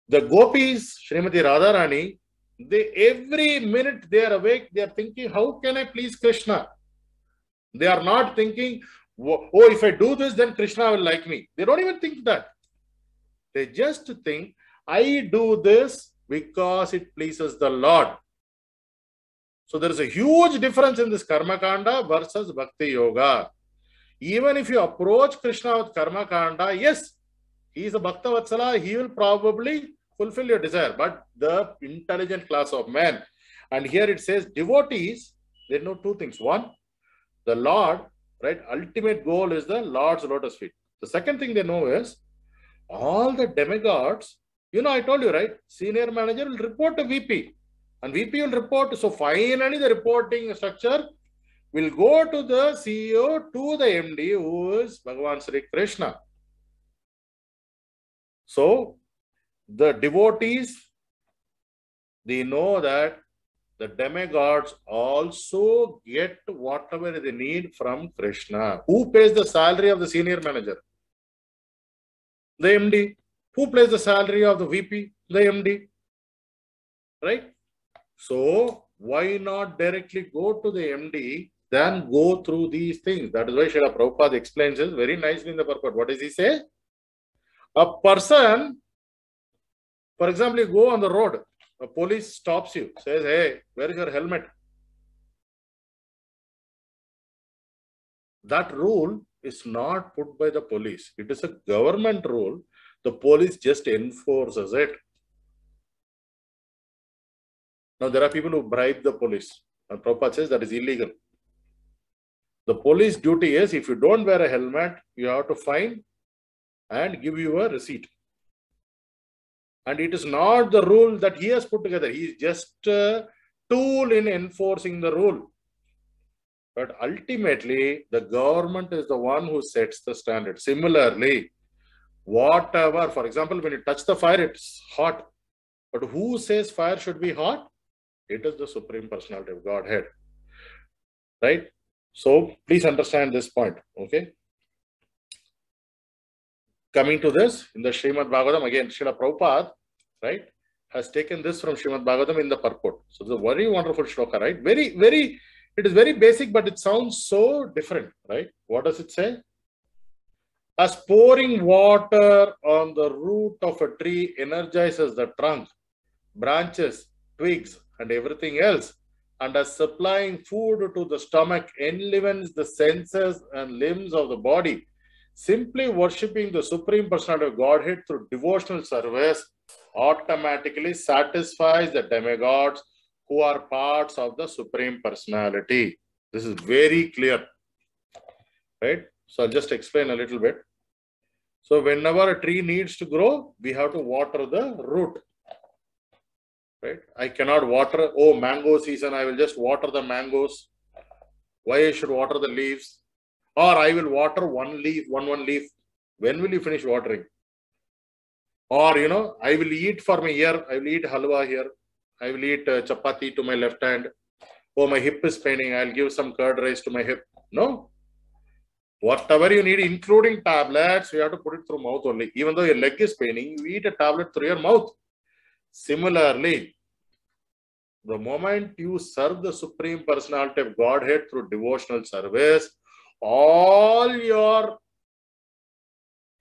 The gopis, Srimati Radharani, every minute they are awake, they are thinking, how can I please Krishna? They are not thinking, oh, if I do this, then Krishna will like me. They don't even think that. They just think, I do this because it pleases the Lord. So there is a huge difference in this Karma Kanda versus Bhakti Yoga. Even if you approach Krishna with Karma Kanda, yes, he is a Bhakta Vatsala, he will probably fulfill your desire. But the intelligent class of men, and here it says devotees, they know two things. One, the Lord, right? Ultimate goal is the Lord's lotus feet. The second thing they know is all the demigods, I told you, right? Senior manager will report to VP and VP will report. So finally the reporting structure will go to the CEO, to the MD, who is Bhagavan Sri Krishna. So the devotees, they know that the demigods also get whatever they need from Krishna. Who pays the salary of the senior manager? The MD. Who pays the salary of the VP? The MD. Right? So why not directly go to the MD, then go through these things? That is why Srila Prabhupada explains this very nicely in the purport. What does he say? A person, for example, you go on the road, a police stops you, says, hey, where is your helmet? That rule is not put by the police. It is a government rule. The police just enforces it. Now, there are people who bribe the police. And Prabhupada says that is illegal. The police duty is, if you don't wear a helmet, you have to fine and give you a receipt. And it is not the rule that he has put together. He is just a tool in enforcing the rule. But ultimately, the government is the one who sets the standard. Similarly, whatever, for example, when you touch the fire, it's hot. But who says fire should be hot? It is the Supreme Personality of Godhead. Right? So, please understand this point. Okay? Coming to this, in the Srimad Bhagavatam, again, Srila Prabhupada, right, has taken this from Srimad Bhagavatam in the purport. So, it's a very wonderful shloka, right? It is very basic, but it sounds so different, right? What does it say? As pouring water on the root of a tree energizes the trunk, branches, twigs, and everything else, and as supplying food to the stomach enlivens the senses and limbs of the body, simply worshipping the Supreme Personality of Godhead through devotional service automatically satisfies the demigods who are parts of the Supreme Personality. This is very clear, right? So I'll just explain a little bit. So whenever a tree needs to grow, we have to water the root, right? I cannot water, oh, mango season, I will just water the mangoes. Why I should water the leaves? Or I will water one leaf. When will you finish watering? Or, I will eat for my ear. I will eat halwa here. I will eat chapati to my left hand. Oh, my hip is paining. I'll give some curd rice to my hip. No. Whatever you need, including tablets, you have to put it through mouth only. Even though your leg is paining, you eat a tablet through your mouth. Similarly, the moment you serve the Supreme Personality of Godhead through devotional service, all your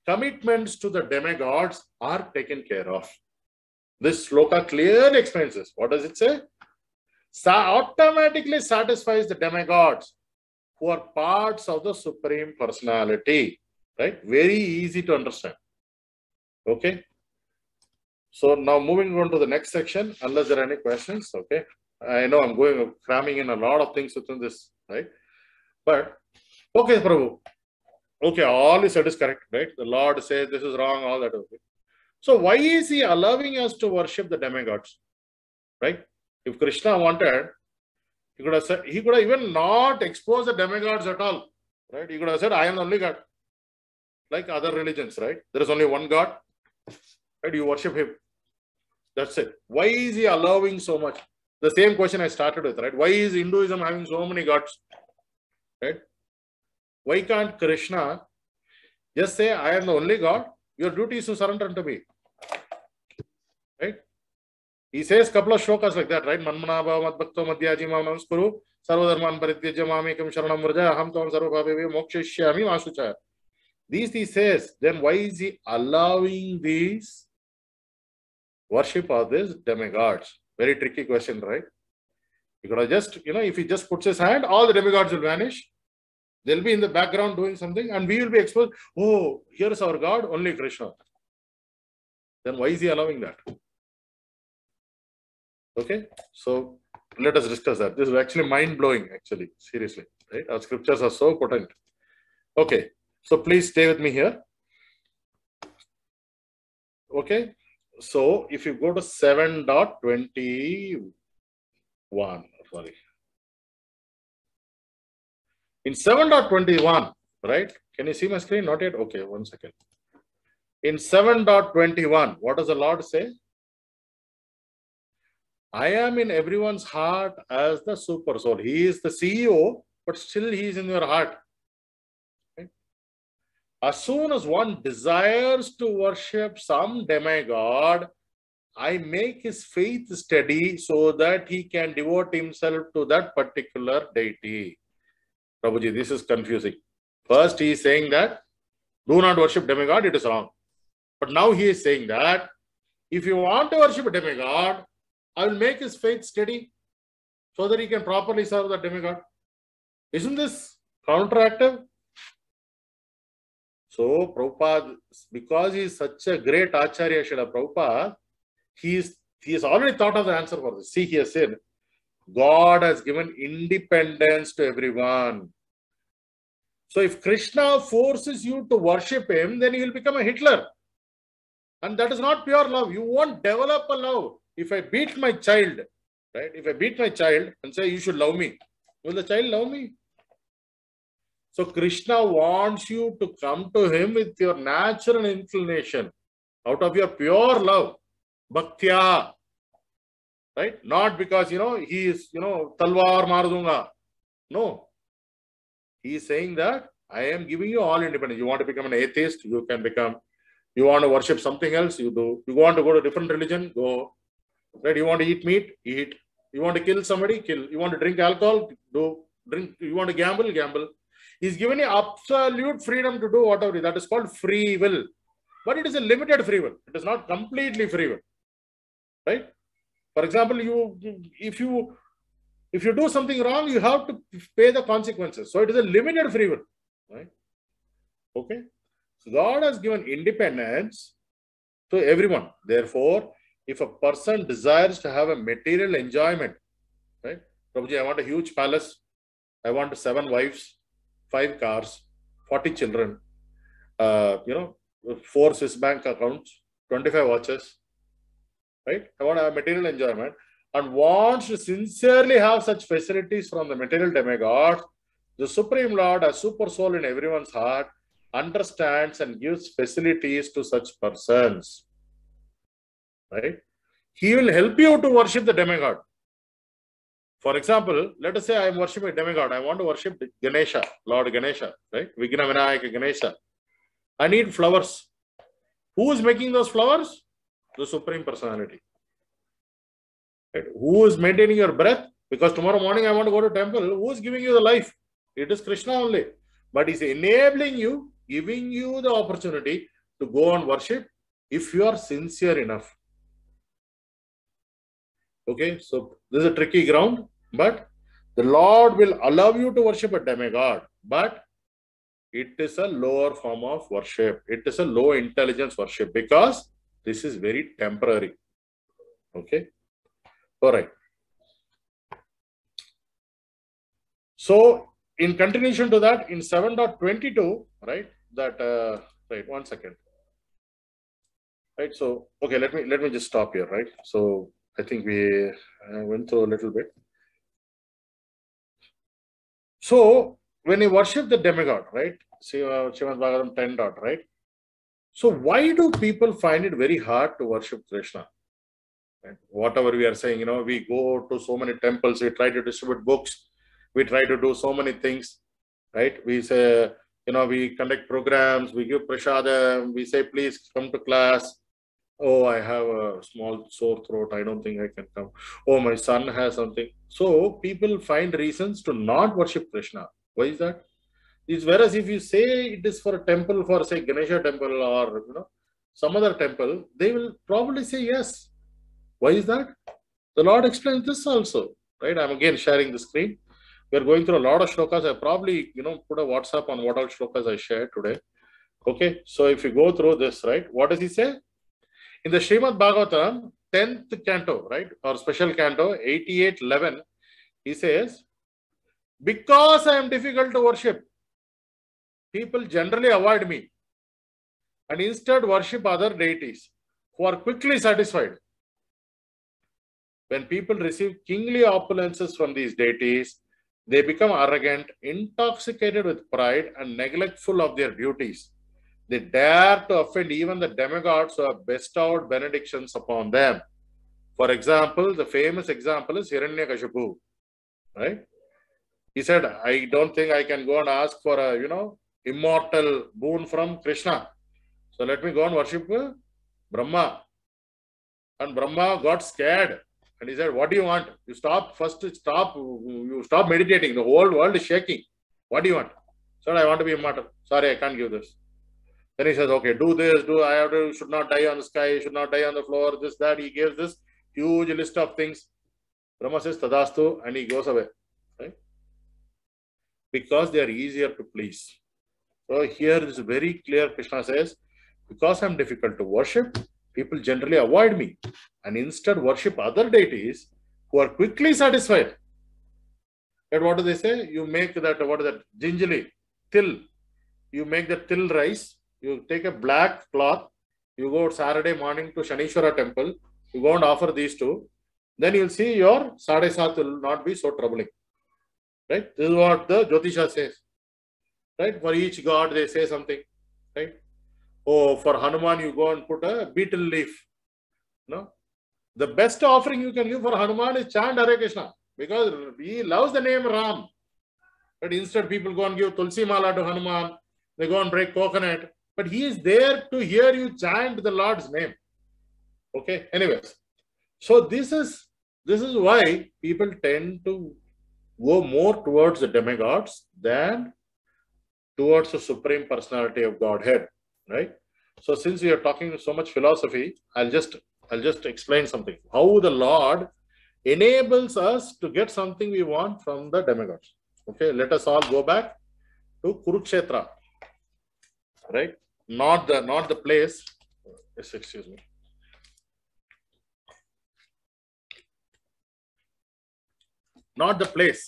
commitments to the demigods are taken care of. This sloka clearly explains this. What does it say? Automatically satisfies the demigods who are parts of the Supreme Personality. Right? Very easy to understand. Okay. So now moving on to the next section, unless there are any questions. Okay. I know I'm cramming in a lot of things within this, right? But, okay, Prabhu. Okay, all you said is correct, right? The Lord says this is wrong, all that. Okay. So why is he allowing us to worship the demigods? Right? If Krishna wanted, he could have said, he could have even not exposed the demigods at all. Right? He could have said, I am the only God. Like other religions, right? There is only one God. Right? You worship him. That's it. Why is he allowing so much? The same question I started with, right? Why is Hinduism having so many gods? Right? Why can't Krishna just say, I am the only God? Your duty is to surrender unto me. Right? He says a couple of shlokas like that, right? Manmanabha madbhakto madhyaji mam namaskuru sarvadharman parityajya mamekam sharanam vraja aham tvam sarvabhaveve mokshishyami masucha. These he says, then why is he allowing these worship of these demigods? Very tricky question, right? You could have just, if he just puts his hand, all the demigods will vanish. They'll be in the background doing something and we will be exposed. Oh, here is our God, only Krishna. Then why is he allowing that? Okay, so let us discuss that. This is actually mind-blowing, actually, seriously. Right? Our scriptures are so potent. Okay, so please stay with me here. Okay, so if you go to 7.21, sorry. In 7.21, right? Can you see my screen? Not yet? Okay, 1 second. In 7.21, what does the Lord say? I am in everyone's heart as the super soul. He is the CEO, but still he is in your heart. Okay? As soon as one desires to worship some demigod, I make his faith steady so that he can devote himself to that particular deity. Prabhuji, this is confusing. First, he is saying that do not worship demigod, it is wrong. But now he is saying that if you want to worship a demigod, I will make his faith steady so that he can properly serve the demigod. Isn't this counteractive? So Prabhupada, because he is such a great Acharya, Srila Prabhupada, he has already thought of the answer for this. See, he has said, God has given independence to everyone. So if Krishna forces you to worship him, then you will become a Hitler. And that is not pure love. You won't develop a love. If I beat my child, right? If I beat my child and say, you should love me, will the child love me? So Krishna wants you to come to him with your natural inclination, out of your pure love, bhaktya, right? Not because, he is, talwar maar dunga. No. He is saying that I am giving you all independence. You want to become an atheist, you can become. You want to worship something else, you do. You want to go to a different religion, go. Right? You want to eat meat, eat. You want to kill somebody, kill. You want to drink alcohol, do. Drink. You want to gamble, gamble. He's given you absolute freedom to do whatever. That is called free will. But it is a limited free will. It is not completely free will. Right? For example, if you do something wrong, you have to pay the consequences. So it is a limited free will. Right? Okay? So God has given independence to everyone. Therefore, if a person desires to have a material enjoyment, right? Prabhuji, I want a huge palace. I want 7 wives, 5 cars, 40 children, 4 Swiss bank accounts, 25 watches, right? I want to have material enjoyment and wants to sincerely have such facilities from the material demigod. The Supreme Lord, as super soul in everyone's heart, understands and gives facilities to such persons. Right? He will help you to worship the demigod. For example, let us say I am worshiping a demigod. I want to worship Ganesha, Lord Ganesha, right? Vigna Vinayaka Ganesha. I need flowers. Who is making those flowers? The Supreme Personality. Right? Who is maintaining your breath? Because tomorrow morning I want to go to temple. Who is giving you the life? It is Krishna only. But he is enabling you, giving you the opportunity to go and worship if you are sincere enough. Okay, so this is a tricky ground, but the Lord will allow you to worship a demigod, but it is a lower form of worship. It is a low intelligence worship because this is very temporary. Okay, all right. So in continuation to that, in 7.22, right? Right. 1 second. Right. So okay, let me just stop here. Right. So I think we went through a little bit. So when you worship the demigod, right? See, Srimad Bhagavatam 10. Right? So why do people find it very hard to worship Krishna? Right? Whatever we are saying, we go to so many temples, we try to distribute books, we try to do so many things, right? We say, we conduct programs, we give prasadam, we say, please come to class. Oh, I have a small sore throat, I don't think I can come. Oh, my son has something. So people find reasons to not worship Krishna. Why is that? It's whereas if you say it is for a temple, for say Ganesha temple or some other temple, they will probably say yes. Why is that? The Lord explains this also, right? I'm again sharing the screen. We are going through a lot of shlokas. I probably put a WhatsApp on what all shlokas I shared today. Okay, so if you go through this, right, what does he say? In the Srimad Bhagavatam, 10th canto, right, or special canto, 88:11, he says, because I am difficult to worship, people generally avoid me and instead worship other deities who are quickly satisfied. When people receive kingly opulences from these deities, they become arrogant, intoxicated with pride, and neglectful of their duties. They dare to offend even the demigods who have bestowed benedictions upon them. For example, the famous example is Hiranyakashipu, right? He said, I don't think I can go and ask for a, immortal boon from Krishna. So let me go and worship Brahma. And Brahma got scared. And he said, what do you want? You stop meditating. The whole world is shaking. What do you want? Sir, I want to be immortal. Sorry, I can't give this. Then he says, okay, do this, should not die on the sky, should not die on the floor, this, that. He gives this huge list of things. Brahma says, Tadastu, and he goes away. Right? Because they are easier to please. So here it is very clear. Krishna says, because I am difficult to worship, people generally avoid me and instead worship other deities who are quickly satisfied. And what do they say? You make that, what is that? Ginjali, till. You make the till rice. You take a black cloth. You go Saturday morning to Shanishwara temple. You go and offer these two. Then you'll see your Sadhe Sat will not be so troubling. Right? This is what the Jyotisha says. Right? For each god, they say something. Right? Oh, for Hanuman, you go and put a beetle leaf. No? The best offering you can give for Hanuman is chant Hare Krishna. Because he loves the name Ram. But instead, people go and give Tulsi Mala to Hanuman. They go and break coconut. But he is there to hear you chant the Lord's name. Okay? Anyways. So this is why people tend to go more towards the demigods than towards the Supreme Personality of Godhead. Right? So since we are talking so much philosophy, I'll just explain something. How the Lord enables us to get something we want from the demigods. Okay, let us all go back to Kurukshetra. Right? Not the place. Yes, excuse me. Not the place.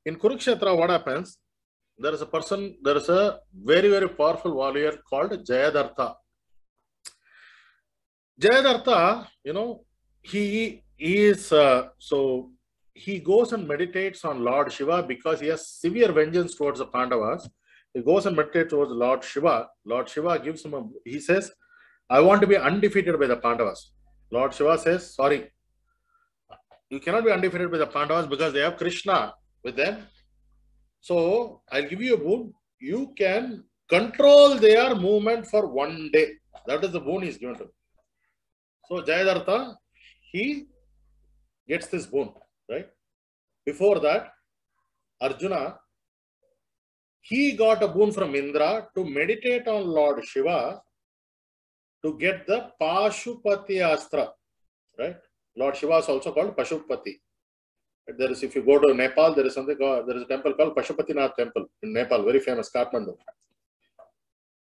In Kurukshetra, what happens? There is a very, very powerful warrior called Jayadartha. Jayadartha, he goes and meditates on Lord Shiva because he has severe vengeance towards the Pandavas. He goes and meditates towards Lord Shiva. Lord Shiva gives him he says, I want to be undefeated by the Pandavas. Lord Shiva says, sorry, you cannot be undefeated by the Pandavas because they have Krishna with them. So I'll give you a boon. You can control their movement for one day. That is the boon he's given to him. So Jayadartha, he gets this boon, right? Before that, Arjuna, he got a boon from Indra to meditate on Lord Shiva to get the Pashupati Astra, right? Lord Shiva is also called Pashupati. There is, if you go to Nepal, there is a temple called Pashupatinath Temple in Nepal, very famous, Kathmandu.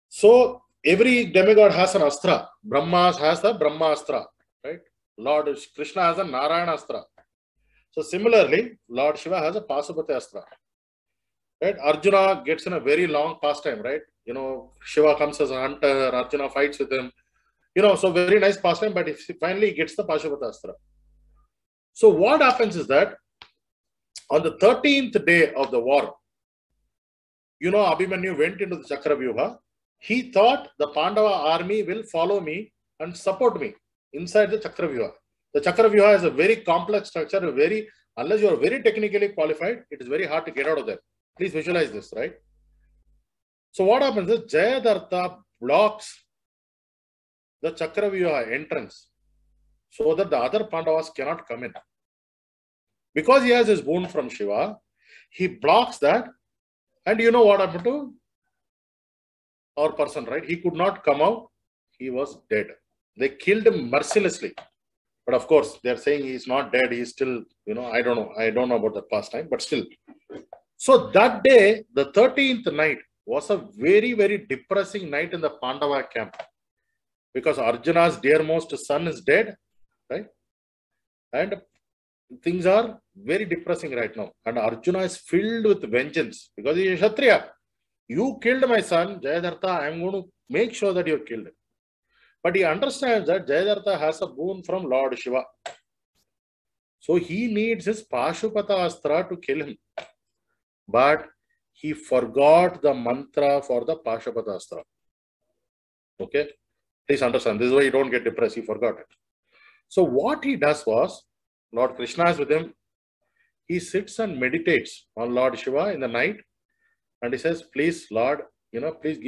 So every demigod has an astra. Brahma has the Brahma Astra, right? Lord Krishna has a Narayana Astra. So similarly, Lord Shiva has a Pasupati Astra. Right? Arjuna gets in a very long pastime, right? Shiva comes as a hunter, Arjuna fights with him. So very nice pastime, but finally he gets the Pashupati Astra. So what happens is that on the 13th day of the war, Abhimanyu went into the Chakravyuha. He thought the Pandava army will follow me and support me inside the Chakravyuha. The Chakravyuha is a very complex structure, unless you are very technically qualified, it is very hard to get out of there. Please visualize this, right? So what happens is Jayadartha blocks the Chakravyuha entrance so that the other Pandavas cannot come in. Because he has his boon from Shiva, he blocks that. And you know what happened to our person, right? He could not come out. He was dead. They killed him mercilessly. But of course, they're saying he's not dead. He's still, I don't know. I don't know about that past time, but still. So that day, the 13th night, was a very, very depressing night in the Pandava camp. Because Arjuna's dearmost son is dead, right? And things are very depressing right now. And Arjuna is filled with vengeance because he is Kshatriya. You killed my son, Jayadartha. I am going to make sure that you're killed. But he understands that Jayadartha has a boon from Lord Shiva. So he needs his Pashupata Astra to kill him. But he forgot the mantra for the Pashupata Astra. Okay? Please understand. This is why you don't get depressed. He forgot it. So what he does was, Lord Krishna is with him. He sits and meditates on Lord Shiva in the night. And he says, please, Lord, please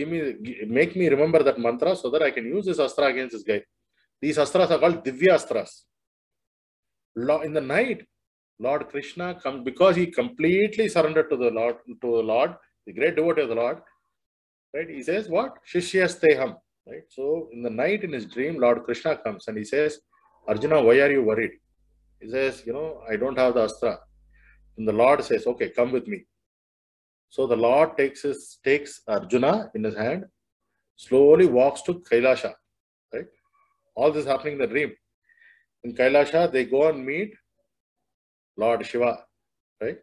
make me remember that mantra so that I can use this astra against this guy. These astras are called Divya Astras. In the night, Lord Krishna comes because he completely surrendered to the Lord, the great devotee of the Lord. Right? He says, what? Shishyasteham. Right? So in the night in his dream, Lord Krishna comes and he says, Arjuna, why are you worried? He says, I don't have the astra. And the Lord says, okay, come with me. So the Lord takes Arjuna in his hand, slowly walks to Kailasha. Right? All this happening in the dream. In Kailasha, they go and meet Lord Shiva. Right?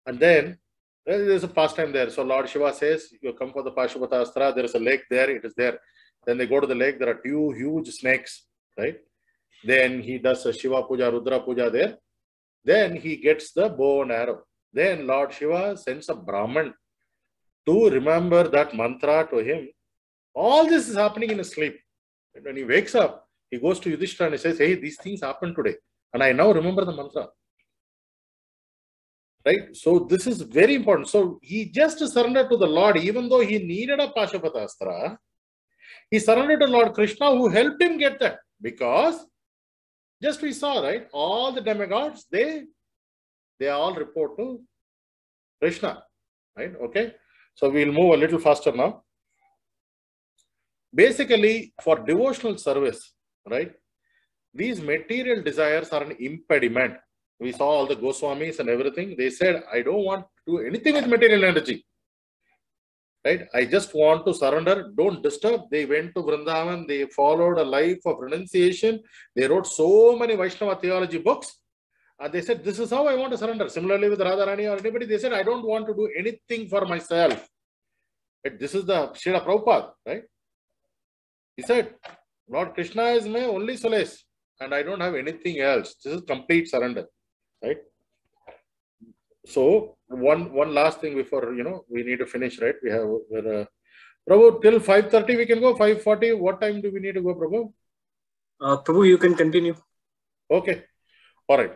And then there's a pastime there. So Lord Shiva says, you come for the Pashupata Astra, there is a lake there, it is there. Then they go to the lake, there are two huge snakes. Right? Then he does a Shiva Puja, Rudra Puja there. Then he gets the bow and arrow. Then Lord Shiva sends a Brahman to remember that mantra to him. All this is happening in his sleep. And when he wakes up, he goes to Yudhishthira and he says, hey, these things happened today. And I now remember the mantra. Right? So this is very important. So he just surrendered to the Lord, even though he needed a Pashupata Astra. He surrendered to Lord Krishna who helped him get that. Because just we saw, right? All the demigods, they all report to Krishna, right? Okay. So we'll move a little faster now. Basically, for devotional service, right? These material desires are an impediment. We saw all the Goswamis and everything. They said, I don't want to do anything with material energy. Right? I just want to surrender. Don't disturb. They went to Vrindavan. They followed a life of renunciation. They wrote so many Vaishnava theology books. And they said, this is how I want to surrender. Similarly with Radharani or anybody, they said, I don't want to do anything for myself. But this is the Srila Prabhupada, right? He said, Lord Krishna is my only solace and I don't have anything else. This is complete surrender, right? So one last thing before, we need to finish, right? We have, Prabhu, till 5:30 we can go, 5:40. What time do we need to go, Prabhu? Prabhu, you can continue. Okay. All right.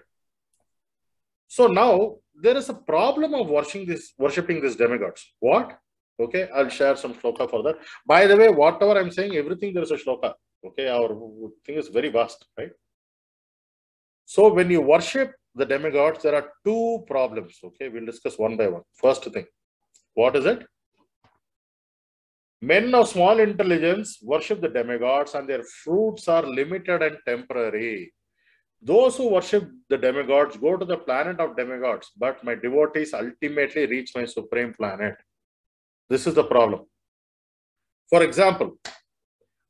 So now there is a problem of worshipping these demigods. What? Okay, I'll share some shloka for that. By the way, whatever I'm saying, everything there is a shloka. Okay, our thing is very vast, right? So when you worship the demigods, there are two problems. Okay, we'll discuss one by one. First thing, what is it? Men of small intelligence worship the demigods and their fruits are limited and temporary. Those who worship the demigods go to the planet of demigods, but my devotees ultimately reach my supreme planet. This is the problem. For example,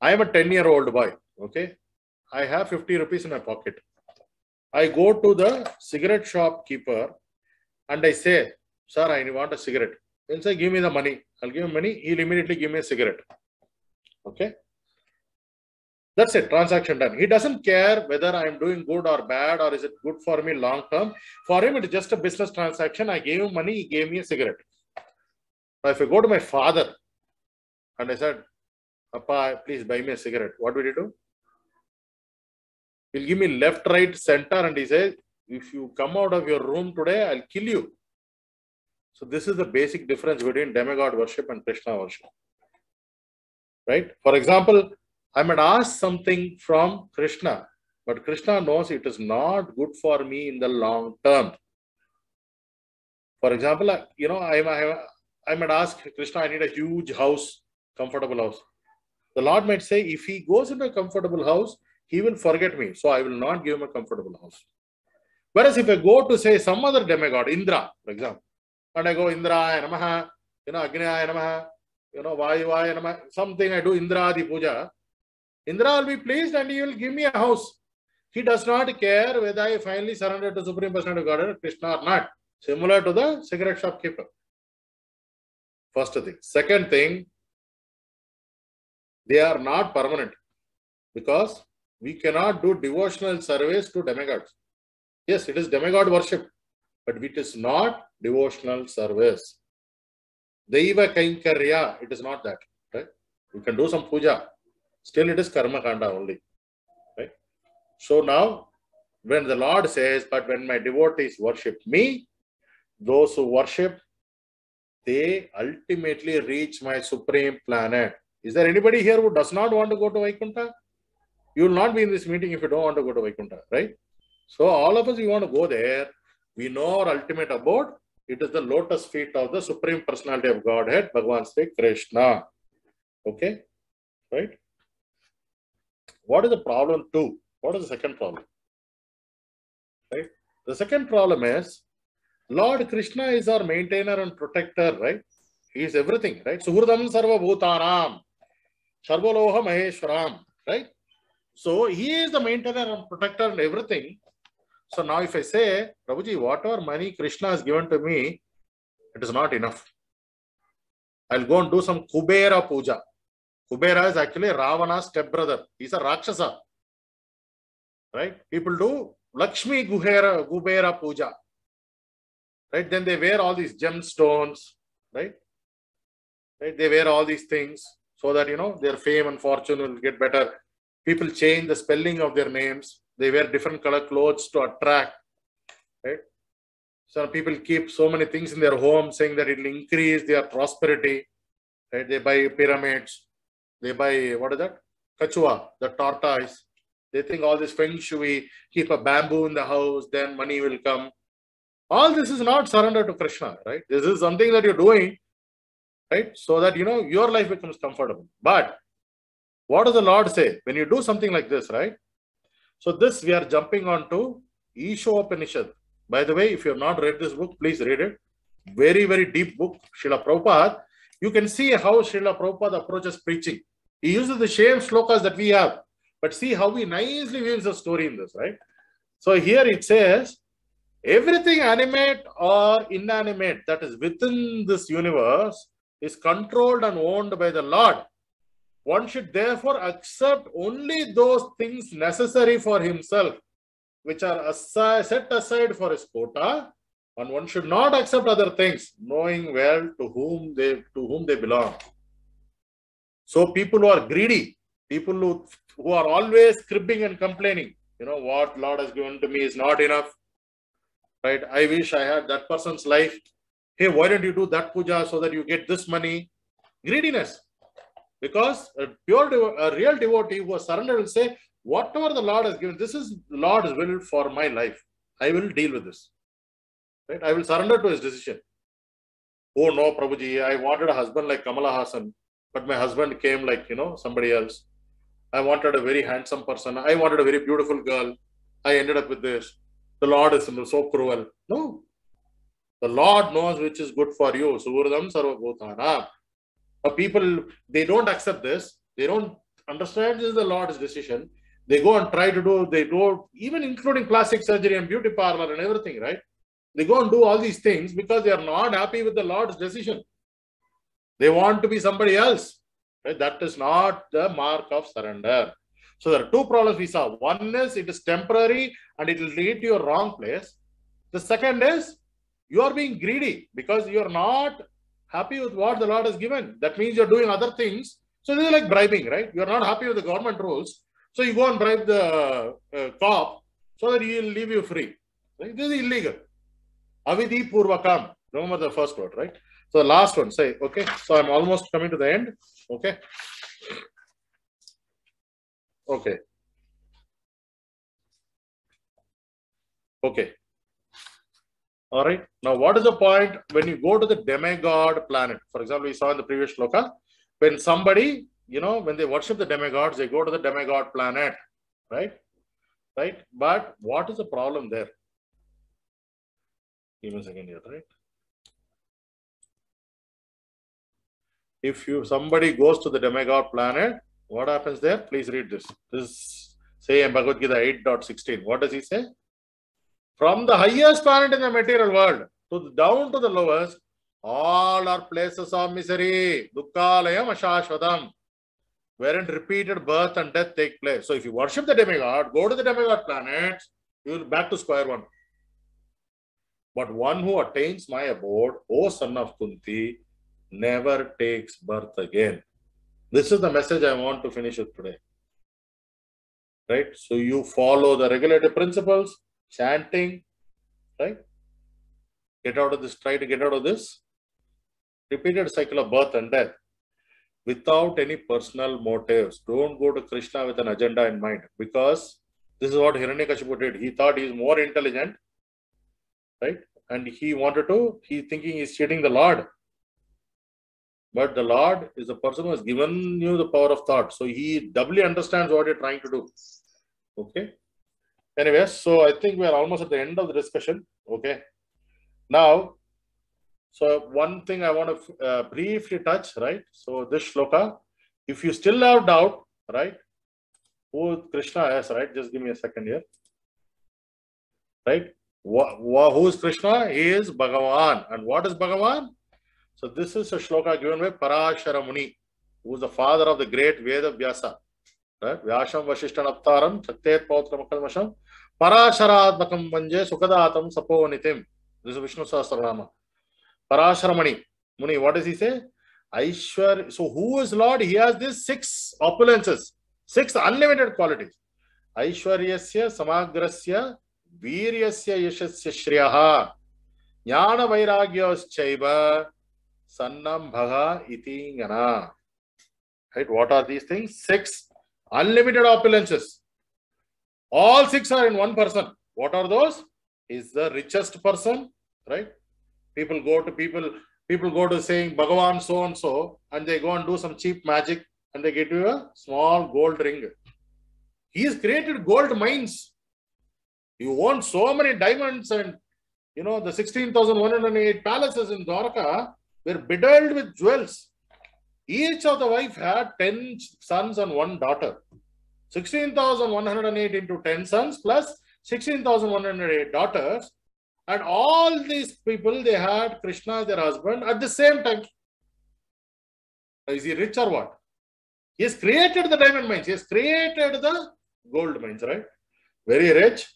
I am a 10-year-old boy. Okay, I have 50 rupees in my pocket. I go to the cigarette shopkeeper and I say, sir, I want a cigarette. He'll say, give me the money. I'll give him money. He'll immediately give me a cigarette. Okay. That's it. Transaction done. He doesn't care whether I'm doing good or bad or is it good for me long term. For him, it is just a business transaction. I gave him money. He gave me a cigarette. Now, if I go to my father and I said, Papa, please buy me a cigarette. What will he do? He'll give me left, right, center and he says, if you come out of your room today, I'll kill you. So this is the basic difference between demigod worship and Krishna worship. Right? For example, I might ask something from Krishna, but Krishna knows it is not good for me in the long term. For example, I might ask Krishna, I need a huge house, comfortable house. The Lord might say, if he goes into a comfortable house, he will forget me. So I will not give him a comfortable house. Whereas if I go to say some other demigod, Indra, for example, and I go Indra, Namaha, Agnya, Namaha, Vayuvaya, Namaha, something I do Indra Adi Puja, Indra will be pleased and he will give me a house. He does not care whether I finally surrender to Supreme Personality of Godhead, Krishna or not. Similar to the cigarette shopkeeper. First thing. Second thing, they are not permanent because we cannot do devotional service to demigods. Yes, it is demigod worship, but it is not devotional service. Daiva Kainkarya, it is not that. Right? We can do some puja. Still, it is karma kanda only. Right? So now, when the Lord says, but when my devotees worship me, those who worship, they ultimately reach my supreme planet. Is there anybody here who does not want to go to Vaikuntha? You will not be in this meeting if you don't want to go to Vaikuntha, right? So all of us, we want to go there. We know our ultimate abode. It is the lotus feet of the Supreme Personality of Godhead, Bhagavan Sri Krishna. Okay? Right? What is the problem 2? What is the second problem? Right? The second problem is, Lord Krishna is our maintainer and protector, right? He is everything, right? Suhurdam sarva bhutanam, sarvaloha maheshwaram, right? So he is the maintainer and protector and everything. So now if I say, Prabhuji, whatever money Krishna has given to me, it is not enough. I'll go and do some Kubera puja. Kubera is actually Ravana's stepbrother. He's a Rakshasa. Right? People do Lakshmi Kubera puja. Right? Then they wear all these gemstones. Right? Right? They wear all these things so that, their fame and fortune will get better. People change the spelling of their names. They wear different color clothes to attract. Right? Some people keep so many things in their home saying that it will increase their prosperity. Right? They buy pyramids. They buy, what is that? Kachua, the tortoise. They think all this feng shui, keep a bamboo in the house, then money will come. All this is not surrender to Krishna, right? This is something that you're doing, right? So that, your life becomes comfortable. But what does the Lord say? When you do something like this, right? So this, we are jumping on to Ishopanishad. By the way, if you have not read this book, please read it. Very, very deep book, Srila Prabhupada. You can see how Srila Prabhupada approaches preaching. He uses the same shlokas that we have. But see how he nicely weaves a story in this, right? So here it says, everything animate or inanimate that is within this universe is controlled and owned by the Lord. One should therefore accept only those things necessary for himself, which are set aside for his quota, and one should not accept other things, knowing well to whom they belong. So people who are greedy, people who are always cribbing and complaining, what Lord has given to me is not enough. Right? I wish I had that person's life. Hey, why don't you do that puja so that you get this money? Greediness. Because a real devotee who has surrendered will say, whatever the Lord has given, this is the Lord's will for my life. I will deal with this. Right? I will surrender to his decision. Oh no, Prabhuji, I wanted a husband like Kamala Hassan, but my husband came like, somebody else. I wanted a very handsome person. I wanted a very beautiful girl. I ended up with this. The Lord is so cruel. No. The Lord knows which is good for you. Suhurdam sarva bhutana. People, they don't accept this. They don't understand this is the Lord's decision. They go and try to do, even including plastic surgery and beauty parlor and everything, right? They go and do all these things because they are not happy with the Lord's decision. They want to be somebody else. Right? That is not the mark of surrender. So there are two problems we saw. One is it is temporary and it will lead to a wrong place. The second is you are being greedy because you are not happy with what the Lord has given. That means you are doing other things. So this is like bribing, right? You are not happy with the government rules. So you go and bribe the cop so that he will leave you free. Right? This is illegal. Avidhi Purvakam. Remember the first word, right? So the last one, say, okay. So I'm almost coming to the end. Okay. Okay. Okay. All right. Now, what is the point when you go to the demigod planet? For example, we saw in the previous shloka, when somebody, when they worship the demigods, they go to the demigod planet, right? Right. But what is the problem there? Give me a second here, right? If somebody goes to the demigod planet, what happens there? Please read this. This say in Bhagavad Gita 8.16. What does he say? From the highest planet in the material world down to the lowest, all are places of misery. Dukkhalayam ashashvatam, wherein repeated birth and death take place. So if you worship the demigod, go to the demigod planets, you will back to square one. But one who attains my abode, O son of Kunti, never takes birth again. This is the message I want to finish with today. Right? So you follow the regulative principles, chanting, right? Get out of this, try to get out of this repeated cycle of birth and death without any personal motives. Don't go to Krishna with an agenda in mind, because this is what Hiranyakashipu did. He thought he is more intelligent, right? And he thinking he's cheating the Lord. But the Lord is the person who has given you the power of thought. So he doubly understands what you're trying to do. Okay. Anyways, so I think we are almost at the end of the discussion. Okay. Now, so one thing I want to briefly touch, right? So this shloka, if you still have doubt, right? Who Krishna is, right? Just give me a second here. Right? Who is Krishna? He is Bhagavan. And what is Bhagavan? So this is a shloka given by Parashara Muni, who is the father of the great Veda Vyasa. Right? Vyasham Vasishtan Avtaram, Saktet Pautram Kalmasham, Parasharadmakam Manje Sukadatam Saponitim. This is Vishnu Sahasranama. Parashara Muni, what does he say? Aishwar. So who is Lord? He has these 6 opulences, 6 unlimited qualities. Aishwaryasya Samagrasya Viryasya Yashasya Shriyaha Jnana Vairagyas Sannam Bhaga Iti Gana. Right? What are these things? 6 unlimited opulences. All 6 are in one person. What are those? Is the richest person, right? People go to saying Bhagavan so and so, and they go and do some cheap magic, and they get you a small gold ring. He has created gold mines. You want so many diamonds, and the 16,108 palaces in Dwarka were bedaubed with jewels. Each of the wife had 10 sons and 1 daughter. 16,108 into 10 sons plus 16,108 daughters. And all these people, they had Krishna as their husband at the same time. Is he rich or what? He has created the diamond mines. He has created the gold mines, right? Very rich,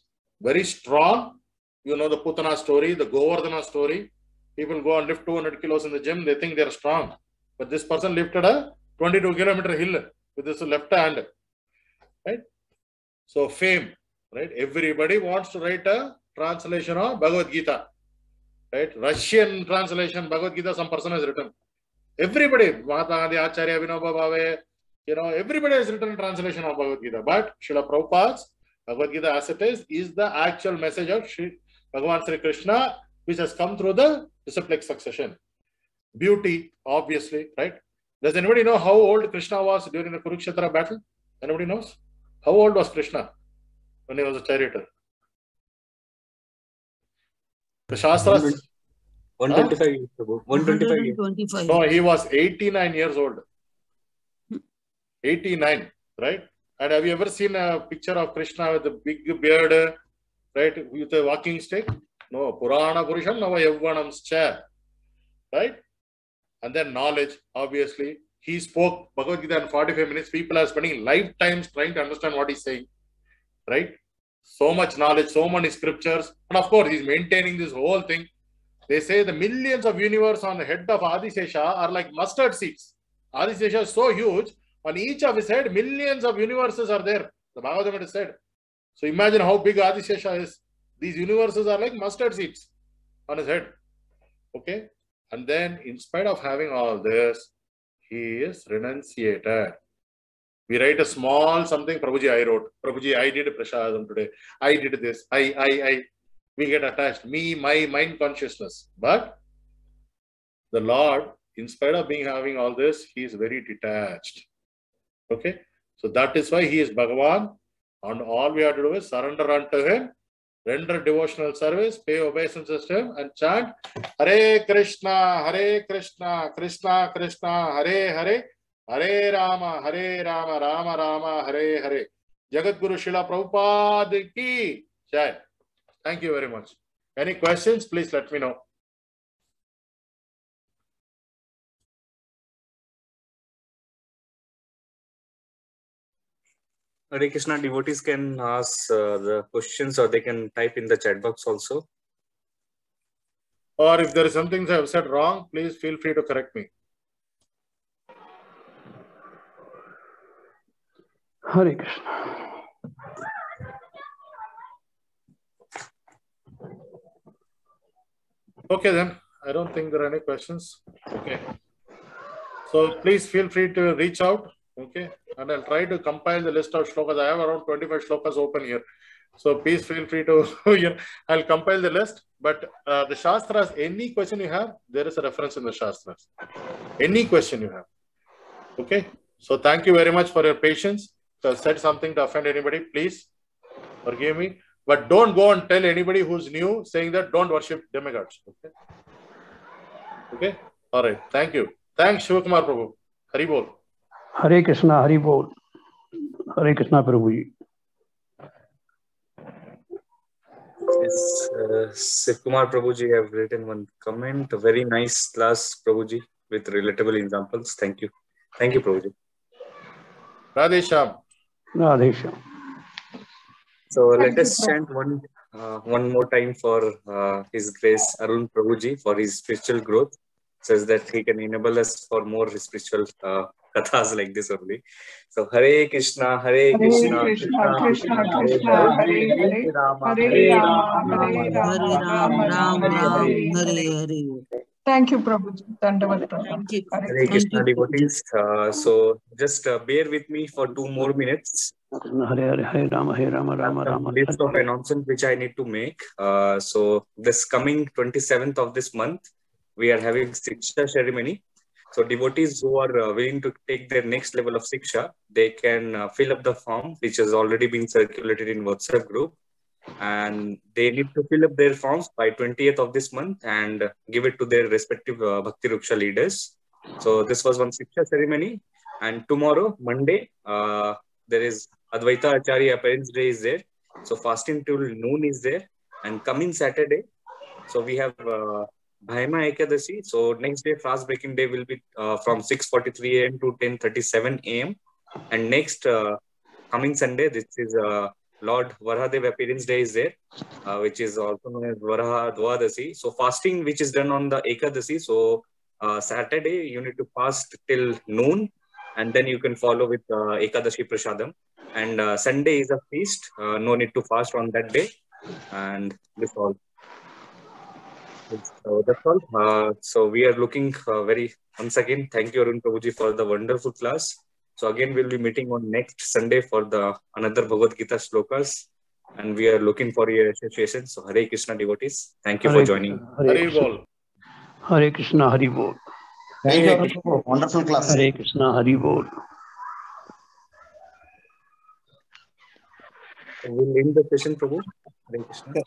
very strong. You know the Putana story, the Govardhana story. People go and lift 200 kilos in the gym. They think they're strong. But this person lifted a 22-kilometer hill with his left hand. Right? So fame. Right? Everybody wants to write a translation of Bhagavad Gita. Right? Russian translation, Bhagavad Gita, some person has written. Everybody, Mahatma Gandhi, Acharya, Vinoba Bhave, everybody has written a translation of Bhagavad Gita. But Srila Prabhupada's Bhagavad Gita as it is the actual message of Bhagavan Sri Krishna, which has come through the disciplic succession. Beauty, obviously, right? Does anybody know how old Krishna was during the Kurukshetra battle? Anybody knows? How old was Krishna when he was a charioteer? The Shastras. 125 years ago. 125 years. No, he was 89 years old. 89, right? And have you ever seen a picture of Krishna with a big beard, right? With a walking stick? No. Purana Purusham Nava Yavvanamscha. Right? And then knowledge, obviously. He spoke Bhagavad Gita in 45 minutes. People are spending lifetimes trying to understand what he's saying. Right? So much knowledge, so many scriptures. And of course, he's maintaining this whole thing. They say the millions of universe on the head of Adisesha are like mustard seeds. Adisesha is so huge. On each of his head, millions of universes are there. The Bhagavad Gita said. So imagine how big Adisesha is. These universes are like mustard seeds on his head. Okay. And then in spite of having all this, he is renunciated. We write a small something, Prabhuji, I wrote. Prabhuji, I did prasadam today. I did this. I. We get attached. Me, my mind consciousness. But the Lord, in spite of being having all this, he is very detached. Okay. So that is why he is Bhagavan. And all we have to do is surrender unto him, render devotional service, pay obeisance to him, and chant Hare Krishna, Krishna Krishna, Hare Hare, Hare Rama, Rama Rama, Hare Hare. Jagat Guru Srila Prabhupada ki jai. Thank you very much. Any questions? Please let me know. Hare Krishna, devotees can ask the questions, or they can type in the chat box also. Or if there is something I have said wrong, please feel free to correct me. Hare Krishna. Okay then, I don't think there are any questions. Okay. So please feel free to reach out. Okay. And I'll try to compile the list of shlokas. I have around 25 shlokas open here. So please feel free to, I'll compile the list. But the Shastras, any question you have, there is a reference in the Shastras. Any question you have. Okay. So thank you very much for your patience. If I said something to offend anybody, please forgive me. But don't go and tell anybody who's new saying that don't worship demigods. Okay. Okay. All right. Thank you. Thanks, Shivakumar Prabhu. Hari Bol. Hare Krishna, Hari Bol. Hare Krishna Prabhuji. Yes, Shivakumar Prabhuji have written one comment. A very nice class, Prabhuji, with relatable examples. Thank you. Thank you, Prabhuji. Radhe Shyam. Radhe Shyam. So let us chant one more time for His Grace Arun Prabhuji for his spiritual growth, says that he can enable us for more spiritual kathas like this only. So Hare Krishna, Hare Krishna, Krishna Krishna Krishna, Hare Hare, Hare Rama, Rama Rama, Hare Hare. Thank you, Prabhuji. Dandavat Pranam. Hare Krishna devotees. So just bear with me for 2 more minutes. Hare Hare, Hare Rama, Rama Rama. List of announcements which I need to make. So this coming 27th of this month, we are having Siksha ceremony. So devotees who are willing to take their next level of Siksha, they can fill up the form which has already been circulated in WhatsApp group. And they need to fill up their forms by 20th of this month and give it to their respective Bhakti Ruksha leaders. So this was one Siksha ceremony. And tomorrow, Monday, there is Advaita Acharya Parents Day is there. So fasting till noon is there. And coming Saturday, so we have Bhaima Ekadashi. So next day, fast breaking day will be from 6:43 a.m. to 10:37 a.m. And next coming Sunday, this is Lord Varahadev Appearance Day is there, which is also known as Varaha Dwadasi. So fasting which is done on the Ekadasi. So Saturday you need to fast till noon, and then you can follow with Ekadashi Prasadam. And Sunday is a feast. No need to fast on that day. And this all. So that's all. So we are looking once again, thank you Arun Prabhuji for the wonderful class. So again, we'll be meeting on next Sunday for another Bhagavad Gita shlokas, and we are looking for your association. So Hare Krishna devotees, thank you for joining. Hari Bol. Hare Krishna, Hari Bol. Thank you. Wonderful class. Hare Krishna, Hari Bol. We'll end the session, Prabhu. Hare Krishna.